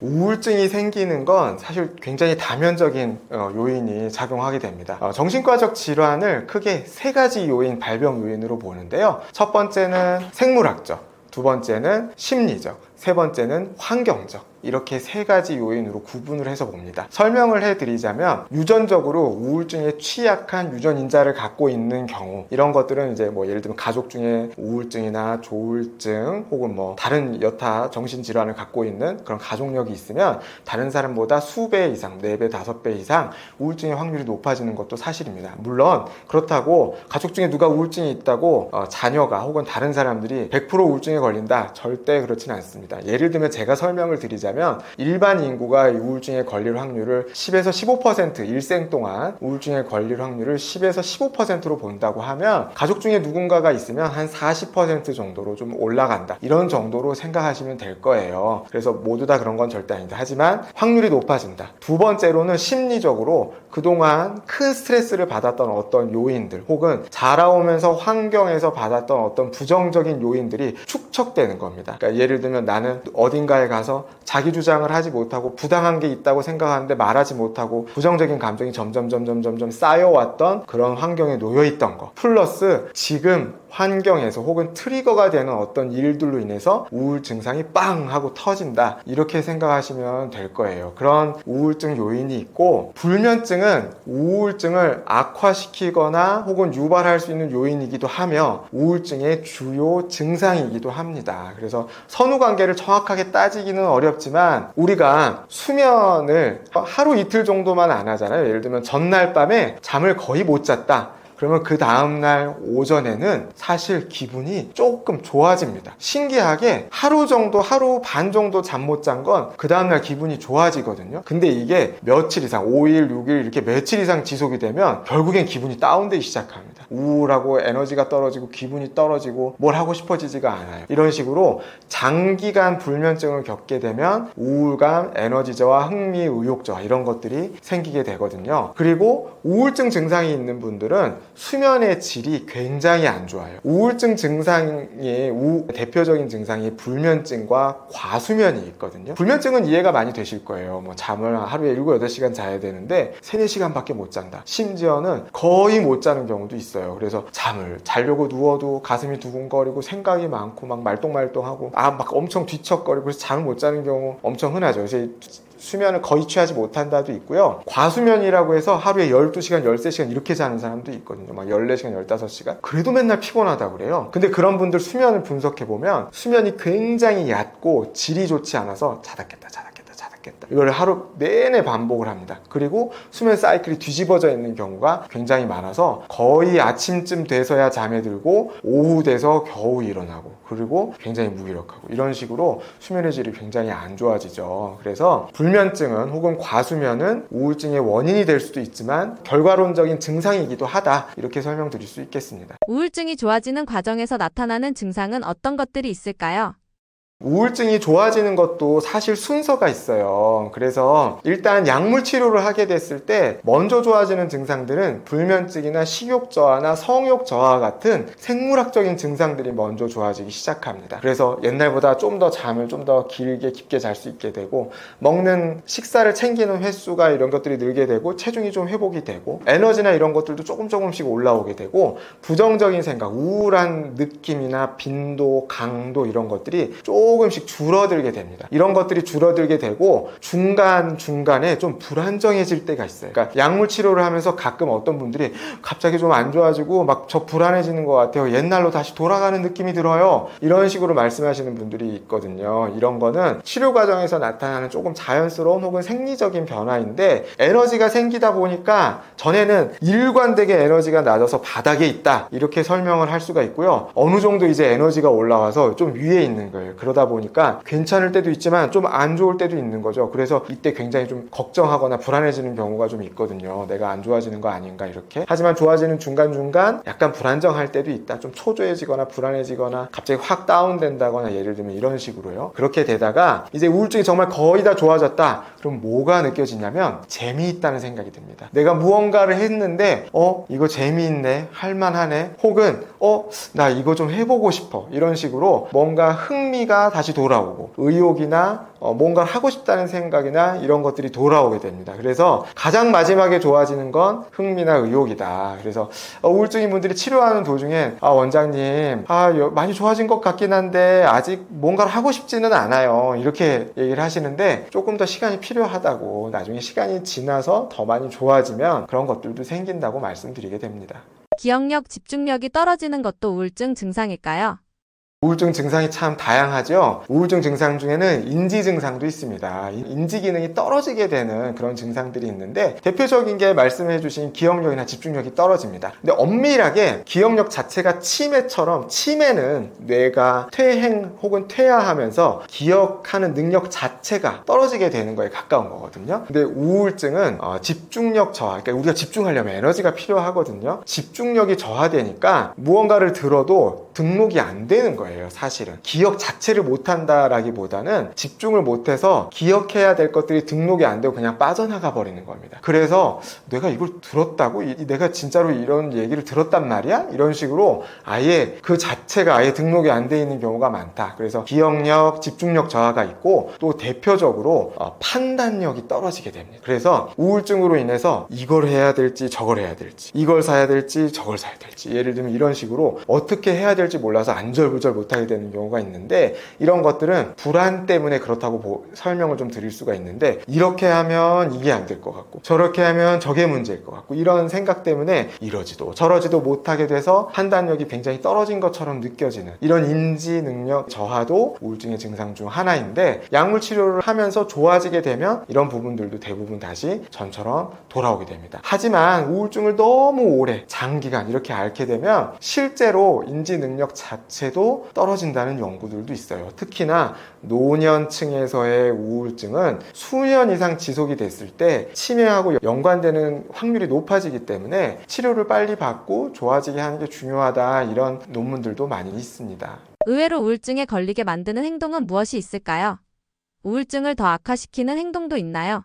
우울증이 생기는 건 사실 굉장히 다면적인 요인이 작용하게 됩니다. 정신과적 질환을 크게 세 가지 요인, 발병 요인으로 보는데요. 첫 번째는 생물학적, 두 번째는 심리적, 세 번째는 환경적. 이렇게 세 가지 요인으로 구분을 해서 봅니다. 설명을 해드리자면, 유전적으로 우울증에 취약한 유전인자를 갖고 있는 경우, 이런 것들은 이제 뭐 예를 들면 가족 중에 우울증이나 조울증 혹은 뭐 다른 여타 정신질환을 갖고 있는 그런 가족력이 있으면 다른 사람보다 수배 이상, 4배, 5배 이상 우울증의 확률이 높아지는 것도 사실입니다. 물론 그렇다고 가족 중에 누가 우울증이 있다고 자녀가 혹은 다른 사람들이 100% 우울증에 걸린다? 절대 그렇지는 않습니다. 예를 들면 제가 설명을 드리자면, 일반 인구가 우울증에 걸릴 확률을 10에서 15%, 일생 동안 우울증에 걸릴 확률을 10에서 15%로 본다고 하면, 가족 중에 누군가가 있으면 한 40% 정도로 좀 올라간다, 이런 정도로 생각하시면 될 거예요. 그래서 모두 다 그런 건 절대 아니다. 하지만 확률이 높아진다. 두 번째로는 심리적으로 그동안 큰 스트레스를 받았던 어떤 요인들 혹은 자라오면서 환경에서 받았던 어떤 부정적인 요인들이 축적되는 겁니다. 그러니까 예를 들면 나는 어딘가에 가서 자기 주장을 하지 못하고 부당한 게 있다고 생각하는데 말하지 못하고 부정적인 감정이 점점 쌓여왔던 그런 환경에 놓여있던 거, 플러스 지금 환경에서 혹은 트리거가 되는 어떤 일들로 인해서 우울 증상이 빵 하고 터진다, 이렇게 생각하시면 될 거예요. 그런 우울증 요인이 있고, 불면증은 우울증을 악화시키거나 혹은 유발할 수 있는 요인이기도 하며 우울증의 주요 증상이기도 합니다. 그래서 선후관계를 정확하게 따지기는 어렵지만, 우리가 수면을 하루 이틀 정도만 안 하잖아요. 예를 들면 전날 밤에 잠을 거의 못 잤다. 그러면 그 다음날 오전에는 사실 기분이 조금 좋아집니다. 신기하게 하루 반 정도 잠 못 잔 건 그 다음날 기분이 좋아지거든요. 근데 이게 며칠 이상, 5일, 6일 이렇게 며칠 이상 지속이 되면 결국엔 기분이 다운되기 시작합니다. 우울하고 에너지가 떨어지고 기분이 떨어지고 뭘 하고 싶어지지가 않아요. 이런 식으로 장기간 불면증을 겪게 되면 우울감, 에너지 저하, 흥미, 의욕 저하 이런 것들이 생기게 되거든요. 그리고 우울증 증상이 있는 분들은 수면의 질이 굉장히 안 좋아요. 우울증 증상의 대표적인 증상이 불면증과 과수면이 있거든요. 불면증은 이해가 많이 되실 거예요. 뭐 잠을 하루에 7, 8시간 자야 되는데 3, 4시간밖에 못 잔다. 심지어는 거의 못 자는 경우도 있어요. 그래서 잠을 자려고 누워도 가슴이 두근거리고 생각이 많고 막 말똥말똥하고 막 엄청 뒤척거리고 그래서 잠을 못 자는 경우 엄청 흔하죠. 그래서 수면을 거의 취하지 못한다도 있고요. 과수면이라고 해서 하루에 12시간, 13시간 이렇게 자는 사람도 있거든요. 막 14시간, 15시간. 그래도 맨날 피곤하다고 그래요. 근데 그런 분들 수면을 분석해보면 수면이 굉장히 얕고 질이 좋지 않아서 자다 깼다. 이걸 하루 내내 반복을 합니다. 그리고 수면 사이클이 뒤집어져 있는 경우가 굉장히 많아서 거의 아침쯤 돼서야 잠에 들고 오후 돼서 겨우 일어나고, 그리고 굉장히 무기력하고, 이런 식으로 수면의 질이 굉장히 안 좋아지죠. 그래서 불면증은 혹은 과수면은 우울증의 원인이 될 수도 있지만 결과론적인 증상이기도 하다, 이렇게 설명드릴 수 있겠습니다. 우울증이 좋아지는 과정에서 나타나는 증상은 어떤 것들이 있을까요? 우울증이 좋아지는 것도 사실 순서가 있어요. 그래서 일단 약물 치료를 하게 됐을 때 먼저 좋아지는 증상들은 불면증이나 식욕 저하나 성욕 저하 같은 생물학적인 증상들이 먼저 좋아지기 시작합니다. 그래서 옛날보다 좀 더 잠을 좀 더 길게 깊게 잘 수 있게 되고, 먹는 식사를 챙기는 횟수가 이런 것들이 늘게 되고, 체중이 좀 회복이 되고, 에너지나 이런 것들도 조금씩 올라오게 되고, 부정적인 생각, 우울한 느낌이나 빈도, 강도 이런 것들이 조금씩 줄어들게 됩니다. 이런 것들이 줄어들게 되고 중간중간에 좀 불안정해질 때가 있어요. 그러니까 약물 치료를 하면서 가끔 어떤 분들이 갑자기 좀 안 좋아지고 막 저 불안해지는 것 같아요. 옛날로 다시 돌아가는 느낌이 들어요. 이런 식으로 말씀하시는 분들이 있거든요. 이런 거는 치료 과정에서 나타나는 조금 자연스러운 혹은 생리적인 변화인데, 에너지가 생기다 보니까 전에는 일관되게 에너지가 낮아서 바닥에 있다 이렇게 설명을 할 수가 있고요. 어느 정도 이제 에너지가 올라와서 좀 위에 있는 거예요. 그러다 보니까 괜찮을 때도 있지만 좀 안 좋을 때도 있는 거죠. 그래서 이때 굉장히 좀 걱정하거나 불안해지는 경우가 좀 있거든요. 내가 안 좋아지는 거 아닌가 이렇게. 하지만 좋아지는 중간중간 약간 불안정할 때도 있다. 좀 초조해지거나 불안해지거나 갑자기 확 다운된다거나, 예를 들면 이런 식으로요. 그렇게 되다가 이제 우울증이 정말 거의 다 좋아졌다. 그럼 뭐가 느껴지냐면 재미있다는 생각이 듭니다. 내가 무언가를 했는데 이거 재미있네, 할만하네, 혹은 나 이거 좀 해보고 싶어, 이런 식으로 뭔가 흥미가 다시 돌아오고, 의욕이나 뭔가를 하고 싶다는 생각이나 이런 것들이 돌아오게 됩니다. 그래서 가장 마지막에 좋아지는 건 흥미나 의욕이다. 그래서 우울증인 분들이 치료하는 도중에 원장님 많이 좋아진 것 같긴 한데 아직 뭔가를 하고 싶지는 않아요, 이렇게 얘기를 하시는데, 조금 더 시간이 필요하다고, 나중에 시간이 지나서 더 많이 좋아지면 그런 것들도 생긴다고 말씀드리게 됩니다. 기억력, 집중력이 떨어지는 것도 우울증 증상일까요? 우울증 증상이 참 다양하죠. 우울증 증상 중에는 인지 증상도 있습니다. 인지 기능이 떨어지게 되는 그런 증상들이 있는데, 대표적인 게 말씀해 주신 기억력이나 집중력이 떨어집니다. 근데 엄밀하게 기억력 자체가 치매처럼, 치매는 뇌가 퇴행 혹은 퇴화하면서 기억하는 능력 자체가 떨어지게 되는 거에 가까운 거거든요. 근데 우울증은 집중력 저하, 그러니까 우리가 집중하려면 에너지가 필요하거든요. 집중력이 저하되니까 무언가를 들어도 등록이 안 되는 거예요. 사실은 기억 자체를 못한다라기보다는 집중을 못해서 기억해야 될 것들이 등록이 안 되고 그냥 빠져나가 버리는 겁니다. 그래서 내가 이걸 들었다고? 내가 진짜로 이런 얘기를 들었단 말이야? 이런 식으로 아예 그 자체가 아예 등록이 안 돼 있는 경우가 많다. 그래서 기억력, 집중력 저하가 있고, 또 대표적으로 판단력이 떨어지게 됩니다. 그래서 우울증으로 인해서 이걸 해야 될지 저걸 해야 될지, 이걸 사야 될지 저걸 사야 될지, 예를 들면 이런 식으로 어떻게 해야 될지 몰라서 안절부절 못하게 되는 경우가 있는데, 이런 것들은 불안 때문에 그렇다고 설명을 좀 드릴 수가 있는데, 이렇게 하면 이게 안 될 것 같고 저렇게 하면 저게 문제일 것 같고, 이런 생각 때문에 이러지도 저러지도 못하게 돼서 판단력이 굉장히 떨어진 것처럼 느껴지는 이런 인지 능력 저하도 우울증의 증상 중 하나인데, 약물 치료를 하면서 좋아지게 되면 이런 부분들도 대부분 다시 전처럼 돌아오게 됩니다. 하지만 우울증을 너무 오래 장기간 이렇게 앓게 되면 실제로 인지 능력 자체도 떨어진다는 연구들도 있어요. 특히나 노년층에서의 우울증은 수년 이상 지속이 됐을 때 치매하고 연관되는 확률이 높아지기 때문에 치료를 빨리 받고 좋아지게 하는 게 중요하다, 이런 논문들도 많이 있습니다. 의외로 우울증에 걸리게 만드는 행동은 무엇이 있을까요? 우울증을 더 악화시키는 행동도 있나요?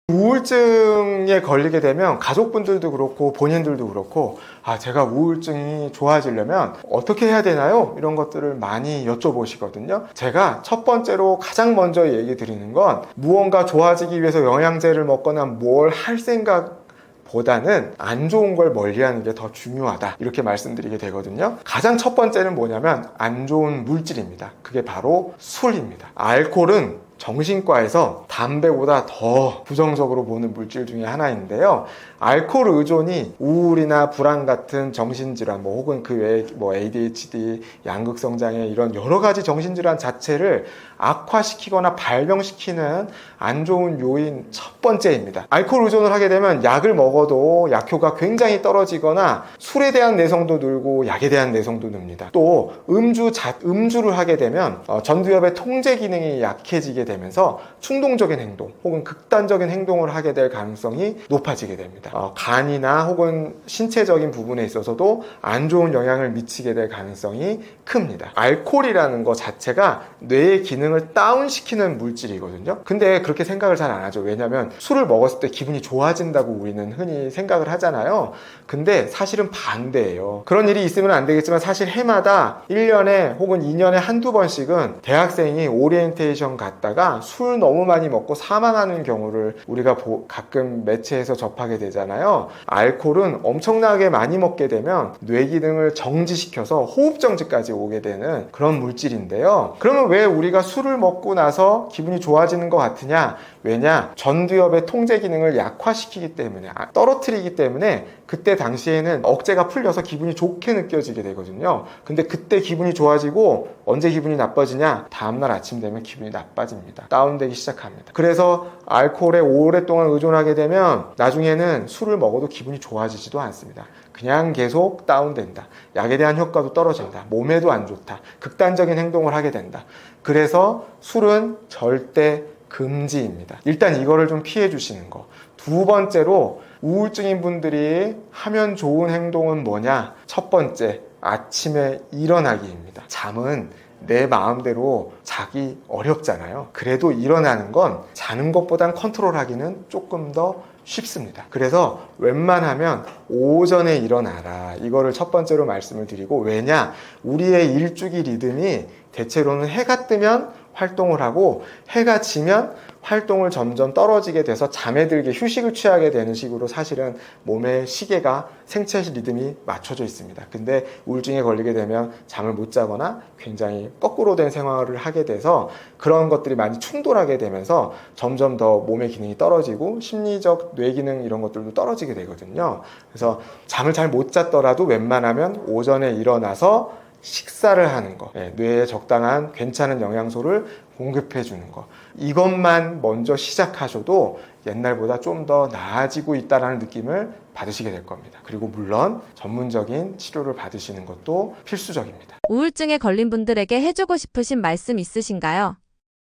우울증에 걸리게 되면 가족분들도 그렇고 본인들도 그렇고, 제가 우울증이 좋아지려면 어떻게 해야 되나요? 이런 것들을 많이 여쭤보시거든요. 제가 첫 번째로 가장 먼저 얘기 드리는 건, 무언가 좋아지기 위해서 영양제를 먹거나 뭘 할 생각 보다는 안 좋은 걸 멀리하는 게 더 중요하다, 이렇게 말씀드리게 되거든요. 가장 첫 번째는 뭐냐면 안 좋은 물질입니다. 그게 바로 술입니다. 알코올은 정신과에서 담배보다 더 부정적으로 보는 물질 중에 하나인데요. 알코올 의존이 우울이나 불안 같은 정신질환, 혹은 그 외에 ADHD, 양극성장애, 이런 여러 가지 정신질환 자체를 악화시키거나 발병시키는 안 좋은 요인 첫 번째입니다. 알코올 의존을 하게 되면 약을 먹어도 약효가 굉장히 떨어지거나, 술에 대한 내성도 늘고 약에 대한 내성도 늡니다. 또 음주를 하게 되면 전두엽의 통제 기능이 약해지게 되면서 충동적인 행동 혹은 극단적인 행동을 하게 될 가능성이 높아지게 됩니다. 간이나 혹은 신체적인 부분에 있어서도 안 좋은 영향을 미치게 될 가능성이 큽니다. 알코올이라는 것 자체가 뇌의 기능을 다운시키는 물질이거든요. 근데 그렇게 생각을 잘 안 하죠. 왜냐하면 술을 먹었을 때 기분이 좋아진다고 우리는 흔히 생각을 하잖아요. 근데 사실은 반대예요. 그런 일이 있으면 안 되겠지만 사실 해마다 1년에 혹은 2년에 한두 번씩은 대학생이 오리엔테이션 갔다가 술 너무 많이 먹고 사망하는 경우를 우리가 가끔 매체에서 접하게 되잖아요. 알코올은 엄청나게 많이 먹게 되면 뇌 기능을 정지시켜서 호흡 정지까지 오게 되는 그런 물질인데요. 그러면 왜 우리가 술을 먹고 나서 기분이 좋아지는 것 같으냐? 왜냐? 전두엽의 통제 기능을 약화시키기 때문에, 떨어뜨리기 때문에 그때 당시에는 억제가 풀려서 기분이 좋게 느껴지게 되거든요. 근데 그때 기분이 좋아지고 언제 기분이 나빠지냐? 다음날 아침 되면 기분이 나빠집니다. 다운되기 시작합니다. 그래서 알코올에 오랫동안 의존하게 되면 나중에는 술을 먹어도 기분이 좋아지지도 않습니다. 그냥 계속 다운된다. 약에 대한 효과도 떨어진다. 몸에도 안 좋다. 극단적인 행동을 하게 된다. 그래서 술은 절대 금지입니다. 일단 이거를 좀 피해 주시는 거. 두 번째로 우울증인 분들이 하면 좋은 행동은 뭐냐? 첫 번째, 아침에 일어나기입니다. 잠은 내 마음대로 자기 어렵잖아요. 그래도 일어나는 건 자는 것보단 컨트롤하기는 조금 더 쉽습니다. 그래서 웬만하면 오전에 일어나라. 이거를 첫 번째로 말씀을 드리고, 왜냐? 우리의 일주기 리듬이 대체로는 해가 뜨면 활동을 하고 해가 지면 활동을 점점 떨어지게 돼서 잠에 들게 휴식을 취하게 되는 식으로 사실은 몸의 시계가 생체 리듬이 맞춰져 있습니다. 근데 우울증에 걸리게 되면 잠을 못 자거나 굉장히 거꾸로 된 생활을 하게 돼서 그런 것들이 많이 충돌하게 되면서 점점 더 몸의 기능이 떨어지고 심리적 뇌 기능 이런 것들도 떨어지게 되거든요. 그래서 잠을 잘 못 잤더라도 웬만하면 오전에 일어나서 식사를 하는 거, 뇌에 적당한 괜찮은 영양소를 공급해 주는 거, 이것만 먼저 시작하셔도 옛날보다 좀 더 나아지고 있다는 느낌을 받으시게 될 겁니다. 그리고 물론 전문적인 치료를 받으시는 것도 필수적입니다. 우울증에 걸린 분들에게 해주고 싶으신 말씀 있으신가요?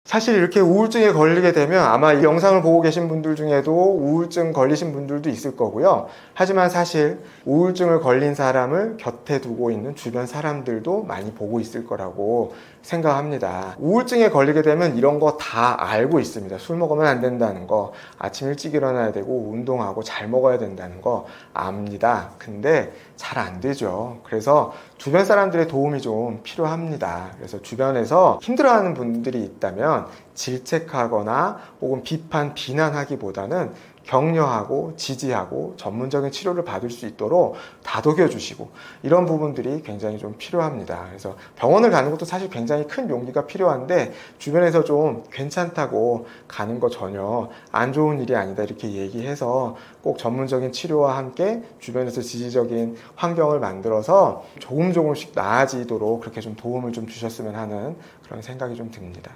사실 이렇게 우울증에 걸리게 되면 아마 이 영상을 보고 계신 분들 중에도 우울증 걸리신 분들도 있을 거고요. 하지만 사실 우울증을 걸린 사람을 곁에 두고 있는 주변 사람들도 많이 보고 있을 거라고 생각합니다. 우울증에 걸리게 되면 이런 거 다 알고 있습니다. 술 먹으면 안 된다는 거, 아침 일찍 일어나야 되고 운동하고 잘 먹어야 된다는 거 압니다. 근데 잘 안 되죠. 그래서 주변 사람들의 도움이 좀 필요합니다. 그래서 주변에서 힘들어하는 분들이 있다면 질책하거나 혹은 비판, 비난하기보다는 격려하고 지지하고 전문적인 치료를 받을 수 있도록 다독여 주시고, 이런 부분들이 굉장히 좀 필요합니다. 그래서 병원을 가는 것도 사실 굉장히 큰 용기가 필요한데 주변에서 좀 괜찮다고 가는 거 전혀 안 좋은 일이 아니다 이렇게 얘기해서 꼭 전문적인 치료와 함께 주변에서 지지적인 환경을 만들어서 조금씩 나아지도록 그렇게 좀 도움을 좀 주셨으면 하는 그런 생각이 좀 듭니다.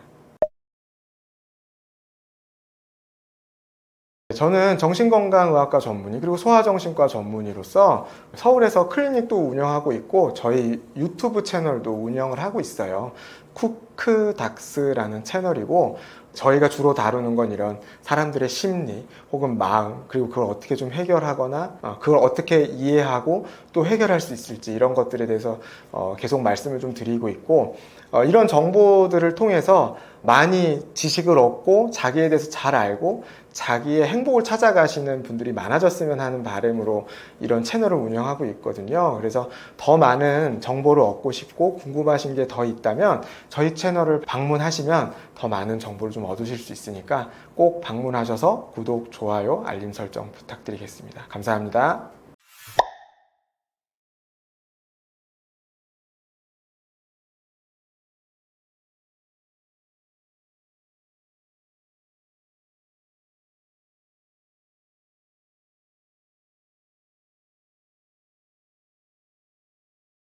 저는 정신건강의학과 전문의 그리고 소아정신과 전문의로서 서울에서 클리닉도 운영하고 있고 저희 유튜브 채널도 운영을 하고 있어요. 쿠크닥스라는 채널이고, 저희가 주로 다루는 건 이런 사람들의 심리 혹은 마음, 그리고 그걸 어떻게 좀 해결하거나 그걸 어떻게 이해하고 또 해결할 수 있을지 이런 것들에 대해서 계속 말씀을 좀 드리고 있고, 이런 정보들을 통해서 많이 지식을 얻고 자기에 대해서 잘 알고 자기의 행복을 찾아가시는 분들이 많아졌으면 하는 바람으로 이런 채널을 운영하고 있거든요. 그래서 더 많은 정보를 얻고 싶고 궁금하신 게 더 있다면 저희 채널을 방문하시면 더 많은 정보를 좀 얻으실 수 있으니까 꼭 방문하셔서 구독, 좋아요, 알림 설정 부탁드리겠습니다. 감사합니다.